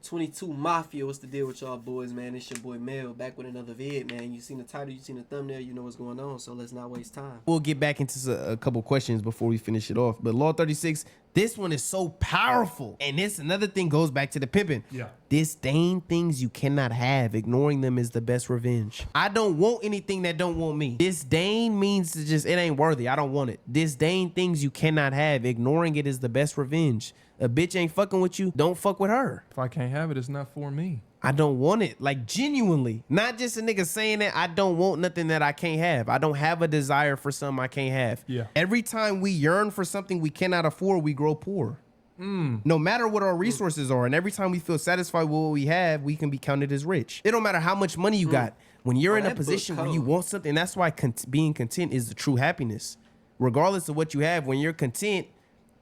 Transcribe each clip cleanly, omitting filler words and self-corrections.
22 Mafia, what's the deal with y'all boys, man? It's your boy Mel, back with another vid, man. You seen the title, you seen the thumbnail, you know what's going on, so let's not waste time. We'll get back into a couple questions before we finish it off. But Law 36, this one is so powerful. And this another thing goes back to the pimping. Yeah. Disdain things you cannot have. Ignoring them is the best revenge. I don't want anything that don't want me. Disdain means to just, it ain't worthy. I don't want it. Disdain things you cannot have. Ignoring it is the best revenge. A bitch ain't fucking with you, don't fuck with her. If I can't have it, it's not for me. I don't want it. Like, genuinely. Not just a nigga saying that. I don't want nothing that I can't have. I don't have a desire for something I can't have. Yeah. Every time we yearn for something we cannot afford, we grow poor. No matter what our resources are. And every time we feel satisfied with what we have, we can be counted as rich. It don't matter how much money you got. When you're in a position where you want something, that's why being content is the true happiness. Regardless of what you have, when you're content,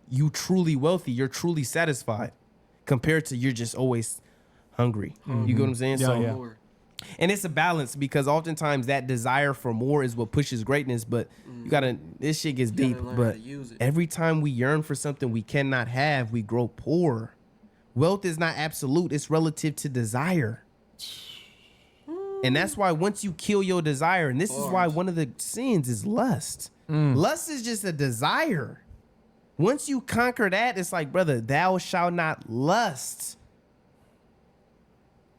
you truly wealthy, you're truly satisfied, compared to you're just always hungry. You get what I'm saying? Yeah. And it's a balance, because oftentimes that desire for more is what pushes greatness. But you gotta, this shit gets deep. But every time we yearn for something we cannot have, we grow poor. Wealth is not absolute, it's relative to desire. And that's why once you kill your desire, and this is why one of the sins is lust. Lust is just a desire. Once you conquer that, it's like, brother, thou shalt not lust.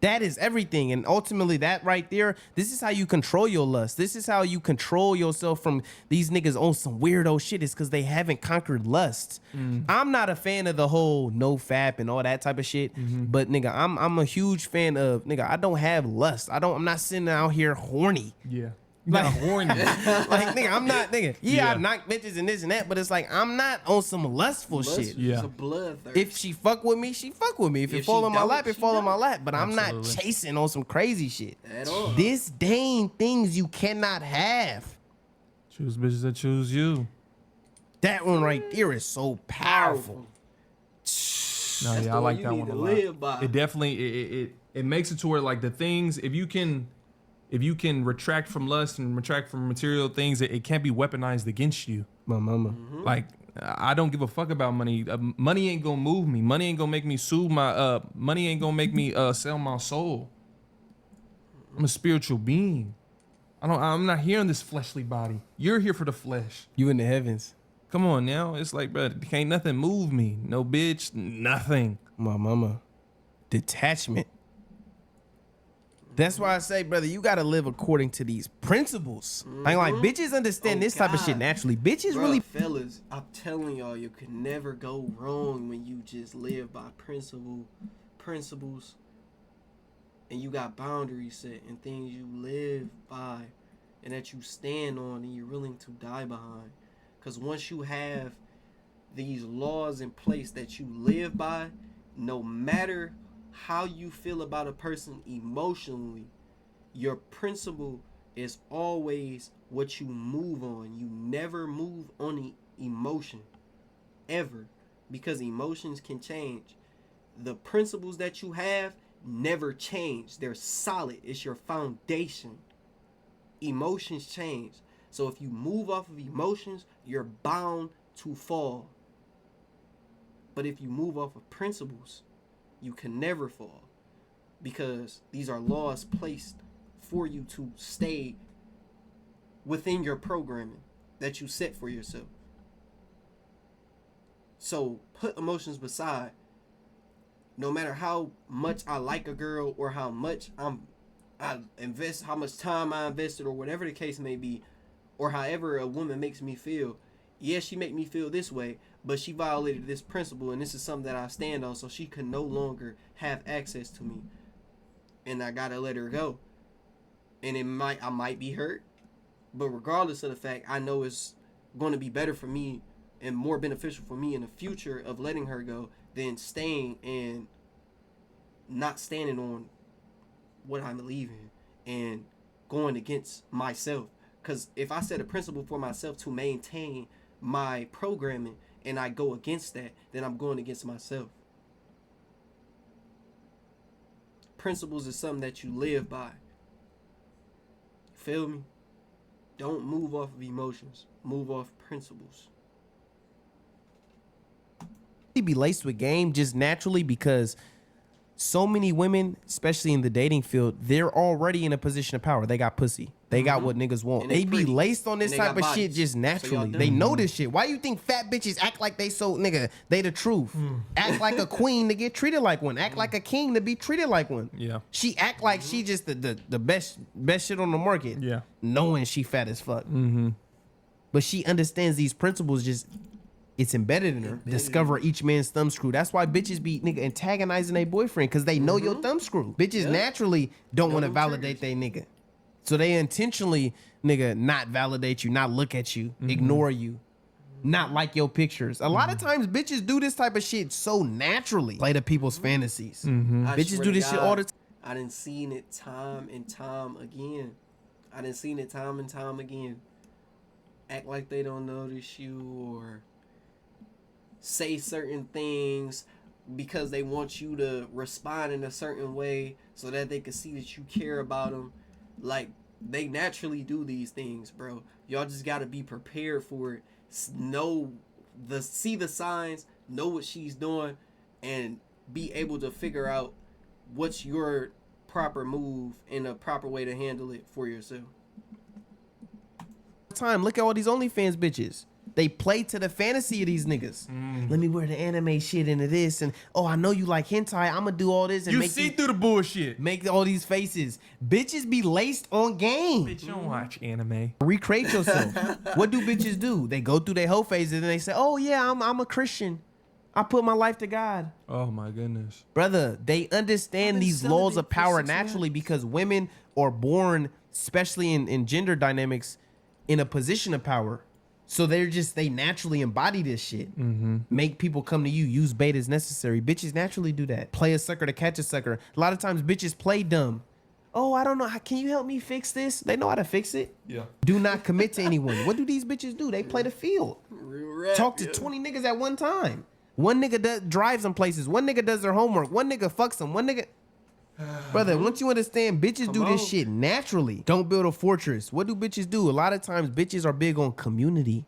That is everything. And ultimately, that right there, this is how you control your lust. This is how you control yourself from these niggas on some weirdo shit, is because they haven't conquered lust. I'm not a fan of the whole no fap and all that type of shit. But nigga, I'm a huge fan of, nigga, I don't have lust. I'm not sitting out here horny. Yeah. Like, horny. Like, nigga, I'm not, nigga. Yeah, I knock bitches and this and that, but it's like, I'm not on some lustful shit. Yeah. It's a bloodthirst. If she fuck with me, she fuck with me. If it fall on my lap, it fall on my lap. But I'm not chasing on some crazy shit. At all. Disdain things you cannot have. Choose bitches that choose you. That one right there is so powerful. No, That's yeah, I like that one a lot. Live by. It definitely it makes it to where, like, the things, if you can retract from lust and retract from material things, it can't be weaponized against you. My mama. Like, I don't give a fuck about money. Money ain't gonna move me. Money ain't gonna make me sue my money ain't gonna make me sell my soul. I'm a spiritual being. I'm not here in this fleshly body. You're here for the flesh. You in the heavens. Come on now. It's like, bro, can't nothing move me. No bitch, nothing. My mama. Detachment. That's why I say, brother, you gotta live according to these principles. Like bitches understand this type of shit naturally. Bitches really, fellas, I'm telling y'all, you can never go wrong when you just live by principles, and you got boundaries set and things you live by, and that you stand on and you're willing to die behind. Because once you have these laws in place that you live by, no matter how you feel about a person emotionally, your principle is always what you move on. You never move on the emotion, ever, because emotions can change. The principles that you have never change. They're solid. It's your foundation. Emotions change. So if you move off of emotions, you're bound to fall. But if you move off of principles, you can never fall, because these are laws placed for you to stay within your programming that you set for yourself. So put emotions beside. No matter how much I like a girl, or how much I invest, how much time I invested, or whatever the case may be, or however a woman makes me feel. Yes, she make me feel this way, but she violated this principle, and this is something that I stand on, so she can no longer have access to me, and I gotta let her go. And I might be hurt, but regardless of the fact, I know it's going to be better for me and more beneficial for me in the future of letting her go than staying and not standing on what I believe in and going against myself. Because if I set a principle for myself to maintain my programming and I go against that, then I'm going against myself. Principles is something that you live by. Feel me? Don't move off of emotions. Move off principles. Be laced with game just naturally, because so many women, especially in the dating field, they're already in a position of power. They got pussy. They got what niggas want. And They they be pretty. laced on this And they type of got shit bodies. just So naturally. y'all They done. know this shit. Why you think fat bitches act like they so, nigga, they the truth? Act like a queen to get treated like one. Act like a king to be treated like one. Yeah. She act like she just the best shit on the market. Yeah. Knowing she fat as fuck. But she understands these principles just... It's embedded in her. Discover each man's thumb screw. That's why bitches be nigga antagonizing their boyfriend because they know your thumb screw. Bitches naturally don't want to validate their nigga. So they intentionally, nigga, not validate you, not look at you, ignore you, not like your pictures. A lot of times bitches do this type of shit so naturally. Play to people's fantasies. I Bitches swear do to this shit God, all the time. I done seen it time and time again. I done seen it time and time again. Act like they don't notice you or say certain things because they want you to respond in a certain way so that they can see that you care about them. Like, they naturally do these things, bro. Y'all just gotta be prepared for it. See the signs, know what she's doing, and be able to figure out what's your proper move and a proper way to handle it for yourself. Time. Look at all these OnlyFans bitches. They play to the fantasy of these niggas. Let me wear the anime shit into this, and oh, I know you like hentai. I'ma do all this and You make see through the bullshit. make all these faces. Bitches be laced on game. Bitch, you don't watch anime. Recreate yourself. What do bitches do? They go through their whole phases and they say, "Oh yeah, I'm a Christian. I put my life to God." Oh my goodness. Brother, they understand these laws of power naturally because women are born, especially in gender dynamics, in a position of power. So they naturally embody this shit. Make people come to you. Use bait as necessary. Bitches naturally do that. Play a sucker to catch a sucker. A lot of times bitches play dumb. Oh, I don't know. Can you help me fix this? They know how to fix it. Yeah. Do not commit to anyone. What do these bitches do? They play the field. Real rap, Talk to 20 niggas at one time. One nigga drives them places. One nigga does their homework. One nigga fucks them. One nigga... Brother, once you understand, bitches do this shit naturally. Don't build a fortress. What do bitches do? A lot of times, bitches are big on community.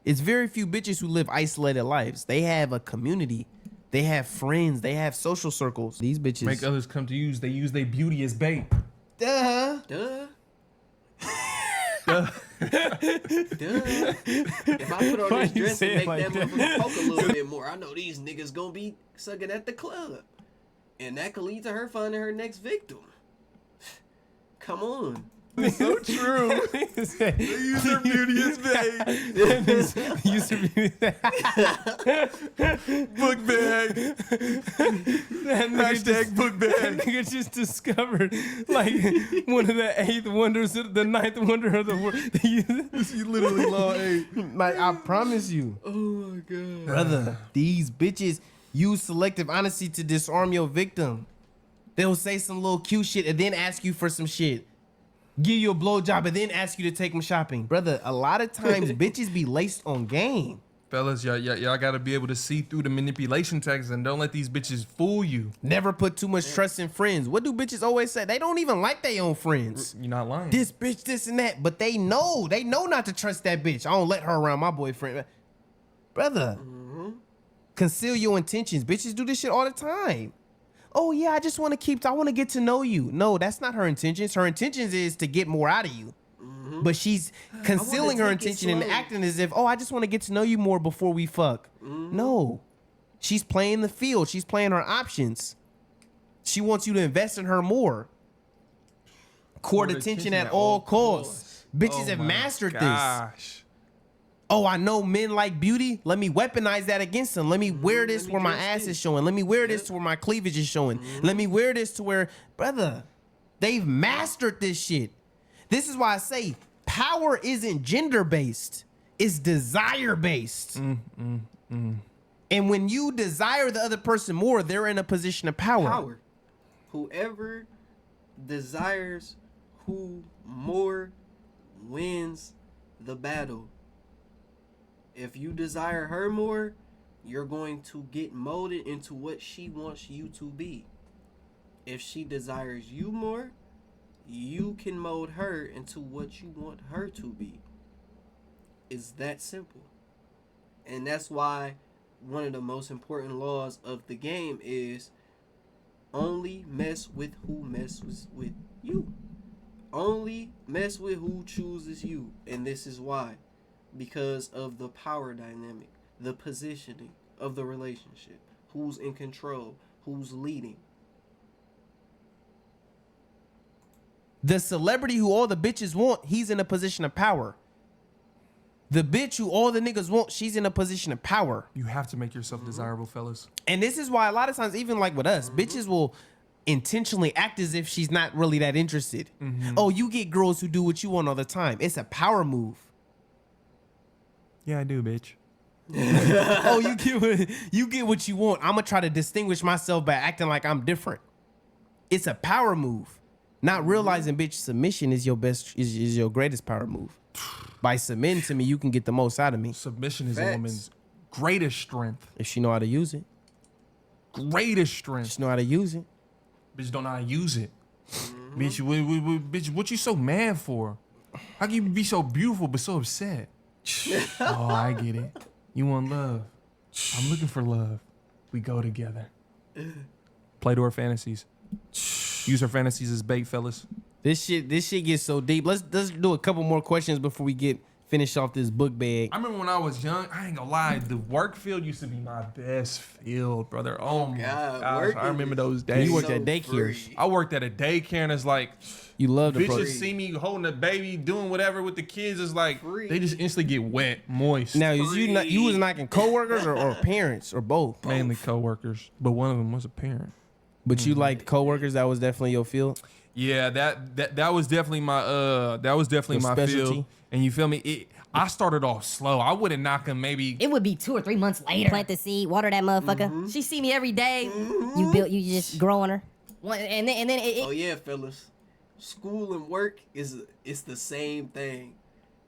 It's very few bitches who live isolated lives. They have a community. They have friends. They have social circles. These bitches... Make others come to use. They use their beauty as bait. Duh. Duh. If I put on Why this you dress say and it make like that that? motherfucker poke a little bit more, I know these niggas gonna be sucking at the club. And that could lead to her finding her next victim. Come on. It's so true. Use their beauty as bait. Book bag. Hashtag book That bag. nigga just discovered like one of the ninth wonder of the world. You literally law 8. Like, I promise you, Oh my god. brother, these bitches use selective honesty to disarm your victim. They'll say some little cute shit and then ask you for some shit. Give you a blowjob and then ask you to take them shopping. Brother, a lot of times bitches be laced on game. Fellas, y'all gotta be able to see through the manipulation tactics and don't let these bitches fool you. Never put too much trust in friends. What do bitches always say? They don't even like their own friends. You're not lying. This bitch, this and that. But they know not to trust that bitch. I don't let her around my boyfriend. Brother, conceal your intentions. Bitches do this shit all the time. Oh yeah, I want to get to know you. No, that's not her intentions. Her intentions is to get more out of you. But she's concealing her take it intention and slow. acting as if, oh, I just want to get to know you more before we fuck. No, she's playing the field. She's playing her options. She wants you to invest in her more. Court attention at all costs. Bitches have mastered this. Oh, I know men like beauty. Let me weaponize that against them. Let me wear this where my ass is showing. Let me wear this to where my cleavage is showing. Let me wear this to where, brother, they've mastered this shit. This is why I say power isn't gender based. It's desire based. And when you desire the other person more, they're in a position of power. Whoever desires who more wins the battle. If you desire her more, you're going to get molded into what she wants you to be. If she desires you more, you can mold her into what you want her to be. It's that simple. And that's why one of the most important laws of the game is Only mess with who messes with you. Only mess with who chooses you. And this is why. Because of the power dynamic, the positioning of the relationship. Who's in control? Who's leading? The celebrity who all the bitches want, he's in a position of power. The bitch who all the niggas want, she's in a position of power. You have to make yourself desirable, fellas. And this is why a lot of times, even like with us, bitches will intentionally act as if she's not really that interested. Oh, you get girls who do what you want all the time. It's a power move. Yeah, I do, bitch. Oh, you get what you want. I'm gonna try to distinguish myself by acting like I'm different. It's a power move. Not realizing, bitch, submission is your greatest power move. By submitting to me, you can get the most out of me. Submission is a Facts. woman's greatest strength. If she know how to use it. Greatest strength. She know how to use it. Bitch don't know how to use it. Bitch, what you so mad for? How can you be so beautiful but so upset? Oh, I get it. You want love. I'm looking for love. We go together. Play to her fantasies. Use her fantasies as bait, fellas. This shit gets so deep. Let's do a couple more questions before we finish off this book bag. I remember when I was young, I ain't gonna lie, the work field used to be my best field, brother. Oh my gosh, I remember those days. You worked at daycares. free. I worked at a daycare and it's like, You love the bitches program. see me holding a baby, doing whatever with the kids. It's like, Free. they just instantly get wet, moist. Now, you was knocking coworkers or parents or both? Mainly coworkers, but one of them was a parent. But you liked coworkers. That was definitely your field. Yeah, that was definitely my my specialty. field. And you feel me? I started off slow. I would have knocked him maybe. It would be 2 or 3 months later. Plant the seed, water that motherfucker. She see me every day. You just grow on her. And then Oh yeah, fellas. School and work it's the same thing.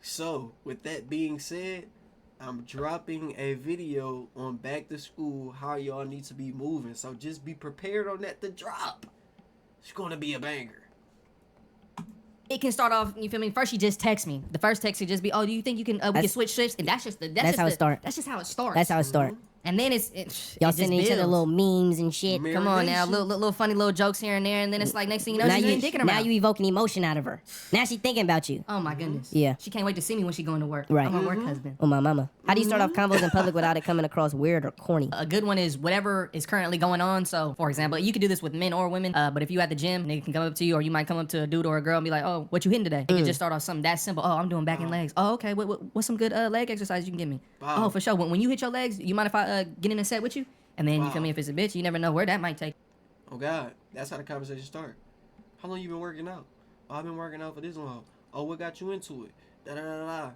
So, with that being said, I'm dropping a video on back to school, how y'all need to be moving. So just be prepared on that to drop. It's gonna be a banger. it can start off, you feel me? First, she just texts me. The first text could just be, "Oh, do you think you can? We can switch shifts?" And that's how it start. That's just how it starts. That's how it start. And then Y'all it sending just each other builds. little memes and shit. Come on now, little funny little jokes here and there, and then it's like next thing you know, Now she's you thinking about. now you evoking emotion out of her. Now she thinking about you. Oh my goodness. Yeah. She can't wait to see me when she going to work. Right. I'm a work husband. Oh my mama. How do you start off combos in public without it coming across weird or corny? A good one is whatever is currently going on. So, for example, you can do this with men or women. But if you at the gym, they can come up to you, or you might come up to a dude or a girl and be like, "Oh, what you hitting today?" It can just start off something that simple. "Oh, I'm doing back and legs." "Oh, okay. What's some good leg exercise you can give me?" Wow. "Oh, for sure. When you hit your legs, you mind if I get in a set with you?" And then you feel me? If it's a bitch, you never know where that might take. Oh God, that's how the conversation start. How long you been working out? "Oh, I've been working out for this long." "Oh, what got you into it?" Da da da da.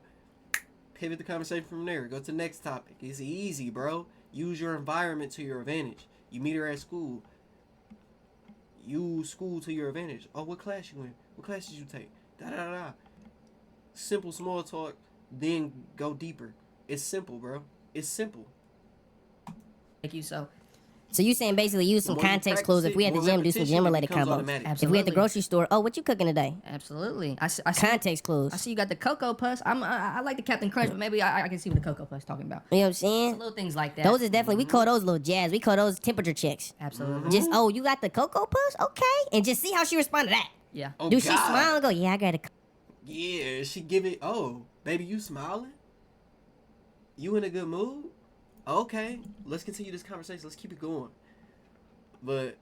Pivot the conversation from there. Go to the next topic. It's easy, bro. Use your environment to your advantage. You meet her at school. Use school to your advantage. "Oh, what class you in? What class did you take?" Da da da da. Simple small talk, then go deeper. It's simple, bro. It's simple. Take you so. So you saying basically use some The more you context practice clues. it, If we at the more gym, do some repetition, gym it related becomes combos. automatic. If we at Absolutely. the grocery store, "Oh, what you cooking today?" Absolutely. I see. Context clues. I see you got the Cocoa Puffs. I like the Captain Crunch, but maybe I can see what the Cocoa Puffs talking about. You know what I'm saying? Little things like that. Those is definitely, we call those little jazz. We call those temperature checks. Absolutely. Just, "Oh, you got the Cocoa Puffs? Okay." And just see how she respond to that. Yeah. Oh, Do she God. smile and go, "Yeah, I got a Yeah, she give it. "Oh, baby, you smiling? You in a good mood? Okay, let's continue this conversation. Let's keep it going." But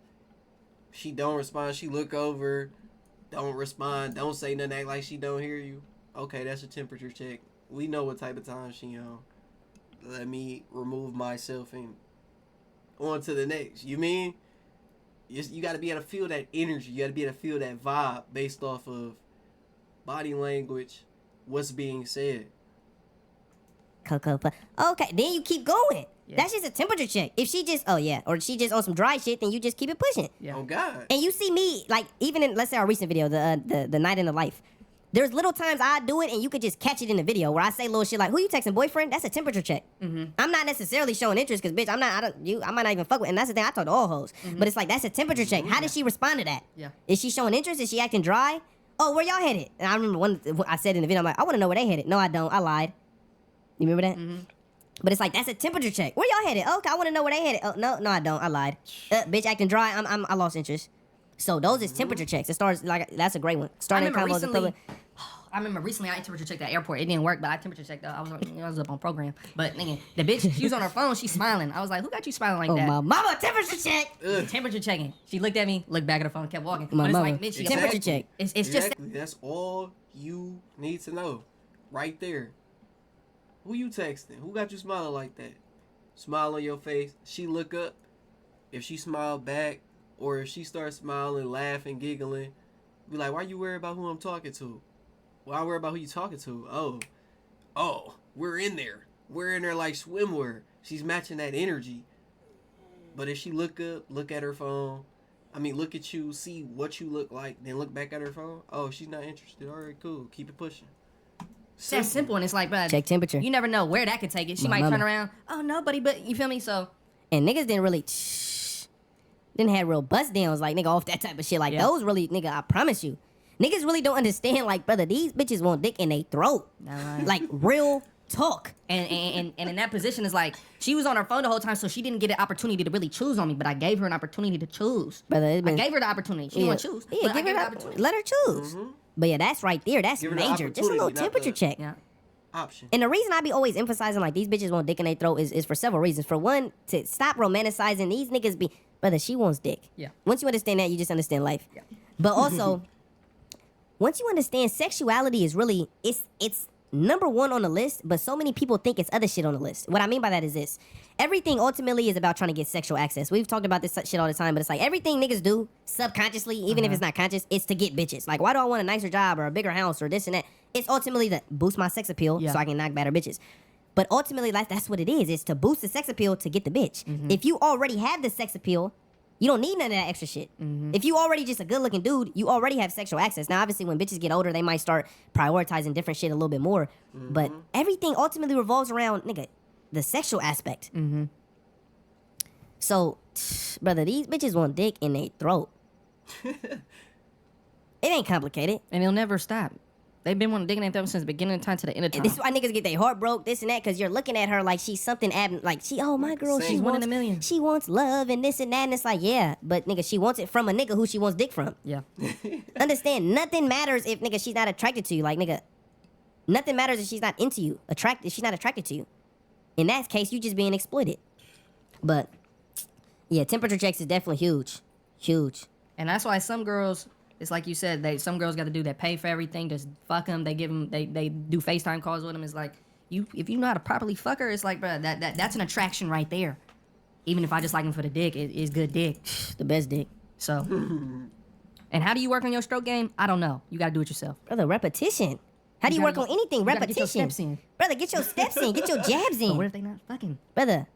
she don't respond. She look over, don't respond, don't say nothing, act like she don't hear you. Okay, that's a temperature check. We know what type of time she on. Let me remove myself and on to the next. You mean? You got to be able to feel that energy. You got to be able to feel that vibe based off of body language, what's being said. Cocoa Puff." Okay, then you keep going. Yeah. That's just a temperature check. If she just, "Oh yeah," or she just on some dry shit, then you just keep it pushing. Yeah. Oh God. And you see me, like, even in, let's say, our recent video, the night in the life. There's little times I do it, and you could just catch it in the video where I say little shit like, "Who you texting, boyfriend?" That's a temperature check. I'm not necessarily showing interest, because bitch, I might not even fuck with. And that's the thing, I told all hoes. But it's like, that's a temperature check. How does she respond to that? Yeah. Is she showing interest? Is she acting dry? "Oh, where y'all headed?" And I remember I said in the video, I'm like, "I want to know where they headed." "No, I don't. I lied." You remember that? But it's like, that's a temperature check. Where y'all headed? Oh, okay, I want to know where they headed. Oh, no, I don't. I lied. Bitch acting dry. I lost interest. So those is temperature checks. It starts like that's a great one. Starting combos in public. I remember recently I temperature checked at the airport. It didn't work, but I temperature checked though. I was up on program. But nigga, the bitch, she was on her phone. She's smiling. I was like, who got you smiling like that? My mama temperature check. Temperature checking. She looked at me, looked back at her phone, kept walking. My But it's mama. like, bitch, Temperature check. It's Exactly. That's all you need to know, right there. Who you texting? Who got you smiling like that? Smile on your face. She look up. If she smile back, or if she starts smiling, laughing, giggling, be like, why you worried about who I'm talking to? Why worry about who you talking to? Oh, we're in there. We're in there like swimwear. She's matching that energy. But if she look up, look at her phone, look at you, see what you look like, then look back at her phone. Oh, she's not interested. All right, cool. Keep it pushing. It's that simple, and it's like, bro, check temperature. You never know where that could take it. She My might mama. turn around. Oh, nobody, but you feel me? So, And niggas didn't really, didn't have real bust downs like nigga off that type of shit. Like those really, nigga, I promise you. Niggas really don't understand, like, brother, these bitches want dick in their throat. right. Like, real talk. and in that position, it's like, she was on her phone the whole time, so she didn't get an opportunity to really choose on me, but I gave her an opportunity to choose. Brother, I gave her the opportunity. She didn't want to choose. Yeah, but I give gave her her the the opportunity. Let her choose. But yeah, that's right there. That's Give her the major. Just a little opportunity, not temperature the- check. Yeah. Option. And the reason I be always emphasizing like these bitches want dick in their throat is for several reasons. For one, to stop romanticizing these niggas be, brother, she wants dick. Yeah. Once you understand that, you just understand life. Yeah. But also, once you understand sexuality is really, it's number one on the list, but so many people think it's other shit on the list. What I mean by that is this. Everything ultimately is about trying to get sexual access. We've talked about this shit all the time, but it's like everything niggas do subconsciously, even if it's not conscious, it's to get bitches. Like, why do I want a nicer job or a bigger house or this and that? It's ultimately to boost my sex appeal so I can knock better bitches. But ultimately, that's what it is. It's to boost the sex appeal to get the bitch. If you already have the sex appeal, you don't need none of that extra shit. If you already just a good looking dude, you already have sexual access. Now, obviously, when bitches get older, they might start prioritizing different shit a little bit more. But everything ultimately revolves around, nigga, the sexual aspect. So, brother, these bitches want dick in their throat. It ain't complicated. And it'll never stop. They've been wanting dick in their throat since the beginning of time to the end of time. This is why niggas get their heart broke, this and that, because you're looking at her like she's something like oh my girl, Same. she One in wants a million. She wants love and this and that, and it's like, yeah, but nigga, she wants it from a nigga who she wants dick from. Yeah. Understand, nothing matters if nigga she's not attracted to you. Like nigga, nothing matters if she's not into you. If she's not attracted to you. In that case, you just being exploited. But yeah, temperature checks is definitely huge. Huge. And that's why some girls, it's like you said, some girls got to do that, pay for everything, just fuck them. They give them, they do FaceTime calls with them. It's like, if you know how to properly fuck her, it's like, bro, that's an attraction right there. Even if I just like him for the dick, it's good dick. The best dick. So, and how do you work on your stroke game? I don't know. You got to do it yourself. Brother, repetition. How do you work gotta on anything? you gotta get Repetition. your steps in. Brother, get your steps in. Get your jabs But what in. if they not fucking? Brother,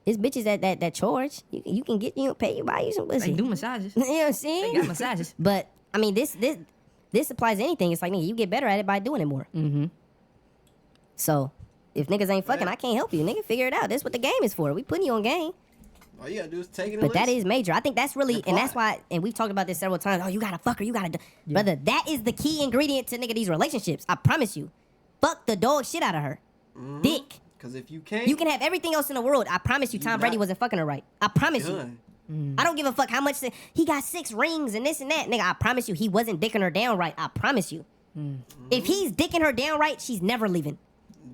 it's bitches that charge. You can get, pay you, buy you some pussy. They do massages. You know what I'm They saying? got massages. But I mean, this applies to anything. It's like, nigga, you get better at it by doing it more. So if niggas ain't fucking, I can't help you. Nigga, figure it out. That's what the game is for. We putting you on game. All you gotta do is take it. But that is major. I think that's really, and that's Apply. why, and we've talked about this several times. Oh, you gotta fuck her. You gotta, brother. That is the key ingredient to nigga these relationships. I promise you. Fuck the dog shit out of her. Dick. Because if you can't, You can have everything else in the world. I promise you, Tom Brady not wasn't fucking her right. I promise you. done. I don't give a fuck how much he got 6 rings and this and that. Nigga, I promise you, he wasn't dicking her down right. I promise you. If he's dicking her down right, she's never leaving.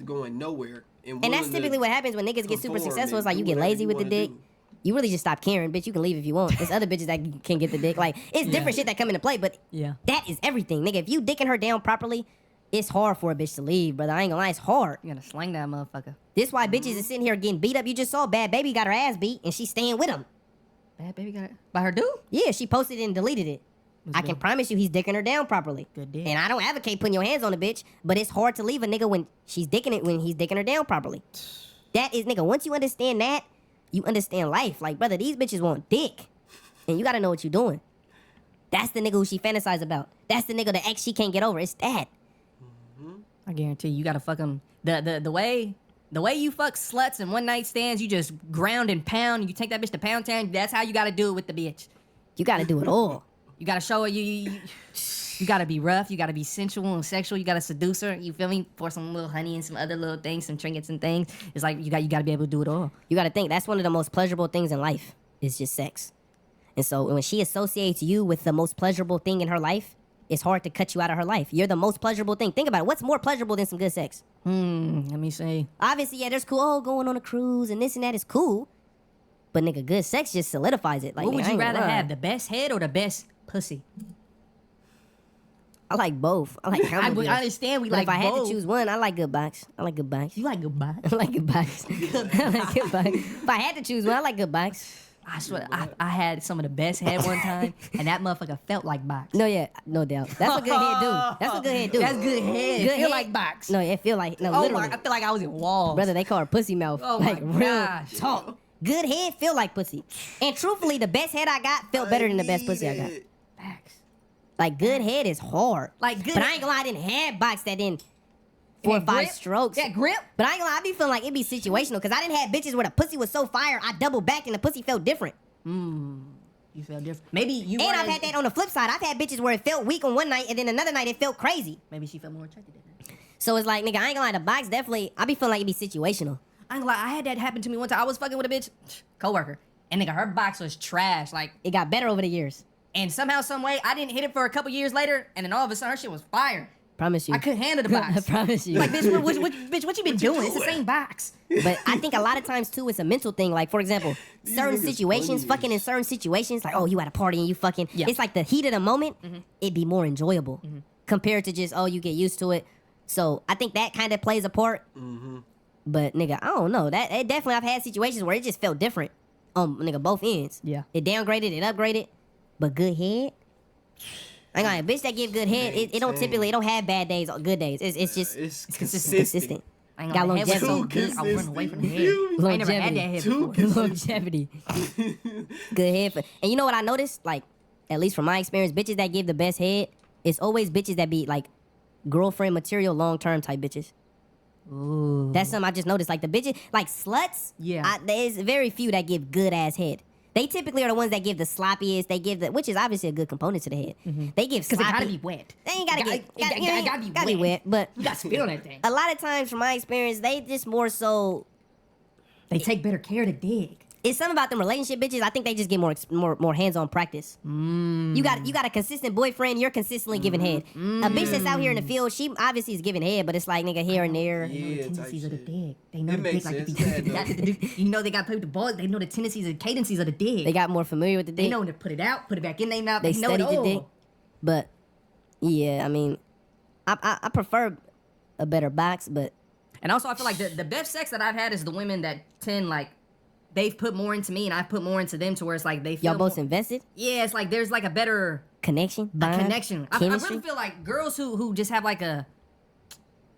Going nowhere. And that's typically what happens when niggas get super conform successful. and It's like you do get whatever lazy you with the wanna dick. do. You really just stop caring, bitch. You can leave if you want. There's other bitches that can get the dick. Like, it's different shit that come into play, but Yeah. that is everything. Nigga, if you dicking her down properly, it's hard for a bitch to leave, brother. I ain't gonna lie, it's hard. You gotta slang that motherfucker. This why bitches is sitting here getting beat up. You just saw Bad Baby got her ass beat, and she's staying with him. Bad baby got it. By her dude? Yeah, she posted it and deleted it. I can promise you he's dicking her down properly. Good dick. And I don't advocate putting your hands on a bitch, but it's hard to leave a nigga when he's dicking her down properly. That is, nigga, once you understand that, you understand life. Like, brother, these bitches want dick. And you gotta know what you're doing. That's the nigga who she fantasized about. That's the nigga, the ex she can't get over. It's that. I guarantee you gotta fuck them. The way you fuck sluts and one night stands, you just ground and pound. You take that bitch to Pound Town. That's how you gotta do it with the bitch. You gotta do it all. You gotta show her you gotta be rough, you gotta be sensual and sexual, you gotta seduce her, you feel me? Pour some little honey and some other little things, some trinkets and things. It's like you gotta be able to do it all. You gotta think that's one of the most pleasurable things in life is just sex. And so when she associates you with the most pleasurable thing in her life, it's hard to cut you out of her life. You're the most pleasurable thing. Think about it. What's more pleasurable than some good sex? Let me see. Obviously, yeah, there's cool. Oh, going on a cruise and this and that is cool. But nigga, good sex just solidifies it. Like, What nigga, would I you ain't gonna rather lie. have, the best head or the best pussy? I like both. I like I understand we But like if I had both. to choose one, I like good box. I like good box. You like good box? I like good box. I like good box. If I had to choose one, I like good box. I swear, I had some of the best head one time, and that motherfucker felt like box. No, yeah, no doubt. That's what good head do. That's what good head do. That's good head. Good Feel head. like box. No, it feel like no, Oh literally. my! I feel like I was in walls. Brother, they call her pussy mouth. Oh like my real gosh. talk. Good head feel like pussy. And truthfully, the best head I got felt better than the best pussy I got. Facts. Like good head is hard. Like good. But I ain't gonna lie, I didn't have box that in 4 or That 5 grip? strokes. That grip? But I ain't gonna lie, I be feeling like it be situational because I didn't have bitches where the pussy was so fire, I double backed and the pussy felt different. You feel different. Maybe you. And weren't I've as- had that on the flip side. I've had bitches where it felt weak on one night and then another night it felt crazy. Maybe she felt more attracted than her. So it's like, nigga, I ain't gonna lie, the box definitely, I be feeling like it be situational. I ain't gonna lie. I had that happen to me one time. I was fucking with a bitch, coworker, and nigga, her box was trash. Like, It got better over the years. and somehow, some way, I didn't hit it for a couple years later, and then all of a sudden, her shit was fire. Promise you. I couldn't handle the box. I promise you. Like, bitch, what you been doing? It's the same box. But I think a lot of times too, it's a mental thing. Like for example, certain niggas situations, funny fucking in certain situations, like oh you at a party and you fucking, Yeah. it's like the heat of the moment. It'd be more enjoyable compared to just oh you get used to it. So I think that kind of plays a part. But nigga, I don't know. That it definitely I've had situations where it just felt different. Nigga, both ends. Yeah. It downgraded, it upgraded, but good head. I ain't gonna lie, a bitch that give good head, it don't typically, it don't have bad days or good days. It's just It's consistent. I ain't Got gonna lie, the head was so longevity. good, I run away from the head. Too I ain't never had that head Too before. Longevity. Good head. And you know what I noticed? Like, at least from my experience, bitches that give the best head, it's always bitches that be like girlfriend material, long term type bitches. Ooh. That's something I just noticed. Like the bitches, like sluts. Yeah. There's very few that give good ass head. They typically are the ones that give the sloppiest. They give the, which is obviously a good component to the head. They give Because sloppy. it gotta be wet. They ain't gotta It get. gotta be wet. But You gotta spit on that thing. a lot of times, from my experience, they just more so. They take better care to dig. It's something about them relationship bitches. I think they just get more hands-on practice. You got a consistent boyfriend. You're consistently giving head. A bitch that's out here in the field, she obviously is giving head, but it's like nigga here and there. They know Yeah, the type tendencies of the shit. dig. They know It the makes dig like sense. the That dig. though. You know they got to play with the ball. They know the tendencies and cadences of the dig. They got more familiar with the They dick. know when to put it out, put it back in their mouth. They They know it studied the all. dick. But yeah, I mean, I prefer a better box, but And also, I feel like the best sex that I've had is the women that tend like they've put more into me and I've put more into them to where it's like they feel y'all both more, invested. yeah, it's like there's like a better Connection, a bond, connection. I chemistry. really feel like girls who just have like a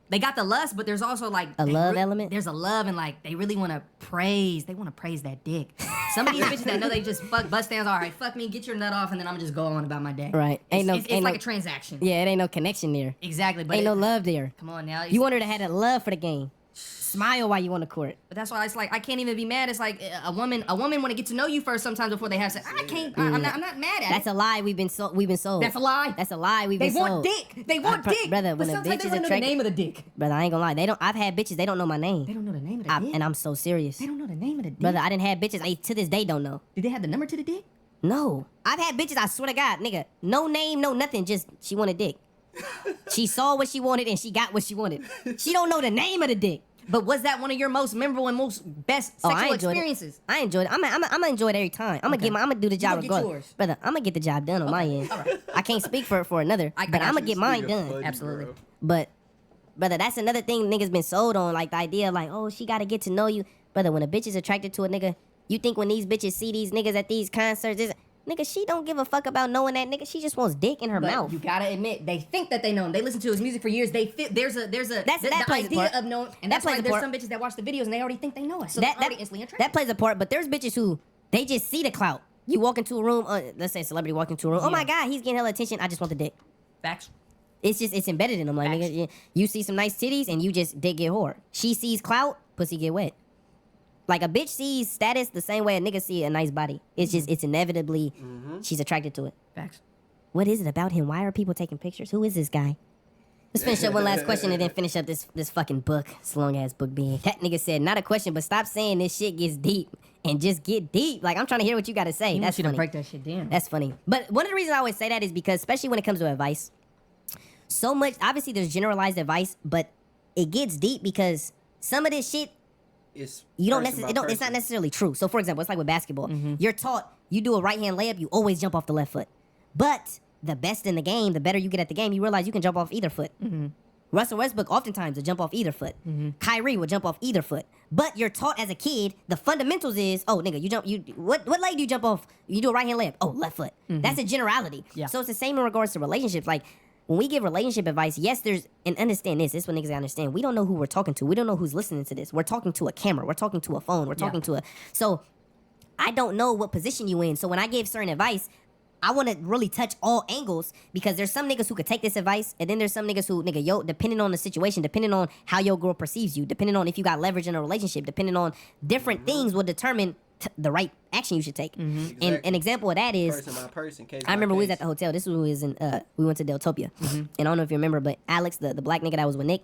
they got the lust, but there's also like A they love element? There's a love and like they really want to praise. They want to praise that dick. Some of these bitches that know they just fuck bust downs. All right, fuck me, get your nut off, and then I'm gonna just go on about my day. Right. Ain't no- It's ain't like no- a transaction. Yeah, it ain't no connection there. Exactly. But Ain't no it- love there. Come on now. You want her to have that love for the game. Smile while you on the court. But that's why it's like I can't even be mad. It's like a woman want to get to know you first sometimes before they have sex. I can't. I'm not mad at That's it. a lie we've been sold. That's a lie. That's a lie we've They been want sold. dick. They want dick. Brother, but when a sometimes bitch they is don't know the attracted, name of the dick. brother, I ain't gonna lie. I've had bitches, they don't know my name. They don't know the name of the dick. And I'm so serious. They don't know the name of the dick. Brother, I didn't have bitches, they to this day don't know. Did they have the number to the dick? No. I've had bitches, I swear to God, nigga, no name, no nothing, just she wanted dick. She saw what she wanted and she got what she wanted. She don't know the name of the dick. But was that one of your most memorable and most best Oh, sexual I enjoyed experiences? it. I enjoyed it. I'm gonna enjoy it every time. I'm Okay. gonna do the job gonna get regardless. yours. Brother, I'm gonna get the job done on my end. all right. I can't speak for another, I but got I'm gonna you. get mine done. Absolutely. But brother, that's another thing niggas been sold on, like the idea of like, oh, she gotta get to know you. Brother, when a bitch is attracted to a nigga, you think when these bitches see these niggas at these concerts, nigga, she don't give a fuck about knowing that nigga. She just wants dick in her But mouth. you gotta admit, they think that they know him. They listen to his music for years. They fit. There's a. That the plays a idea part. of knowing, and That that's why plays a there's part. some bitches that watch the videos and they already think they know us. So they're already instantly attracted. that plays a part, but there's bitches who they just see the clout. You walk into a room, let's say a celebrity walk into a room. Oh my God, he's getting hella attention. I just want the dick. Facts. It's embedded in them. Like Facts. nigga, you see some nice titties and you just dick get hard. She sees clout, pussy get wet. Like a bitch sees status the same way a nigga see a nice body. It's just it's inevitably she's attracted to it. Facts. What is it about him? Why are people taking pictures? Who is this guy? Let's finish up one last question and then finish up this fucking book. This long ass book being. That nigga said, not a question, but stop saying this shit gets deep and just get deep. Like, I'm trying to hear what you got to say. That's you to funny. break that shit down. That's funny. But one of the reasons I always say that is because, especially when it comes to advice, so much, obviously there's generalized advice, but it gets deep because some of this shit, It's it's not necessarily true. So, for example, it's like with basketball. You're taught, you do a right hand layup, you always jump off the left foot. But the best in the game, the better you get at the game, you realize you can jump off either foot. Russell Westbrook oftentimes will jump off either foot. Kyrie will jump off either foot. But you're taught as a kid, the fundamentals is, oh nigga, what leg do you jump off? You do a right hand layup. Oh, left foot. That's a generality. Yeah. So it's the same in regards to relationships. Like when we give relationship advice, yes, and understand this is what niggas gotta understand. We don't know who we're talking to. We don't know who's listening to this. We're talking to a camera. We're talking to a phone. We're talking to so I don't know what position you in. So when I give certain advice, I want to really touch all angles because there's some niggas who could take this advice, and then there's some niggas who, depending on the situation, depending on how your girl perceives you, depending on if you got leverage in a relationship, depending on different things will determine the right action you should take. Exactly. And an example of that is, Person by person, case I remember by we was case. at the hotel. This was in, we went to Deltopia. And I don't know if you remember, but Alex, the black nigga that was with Nick,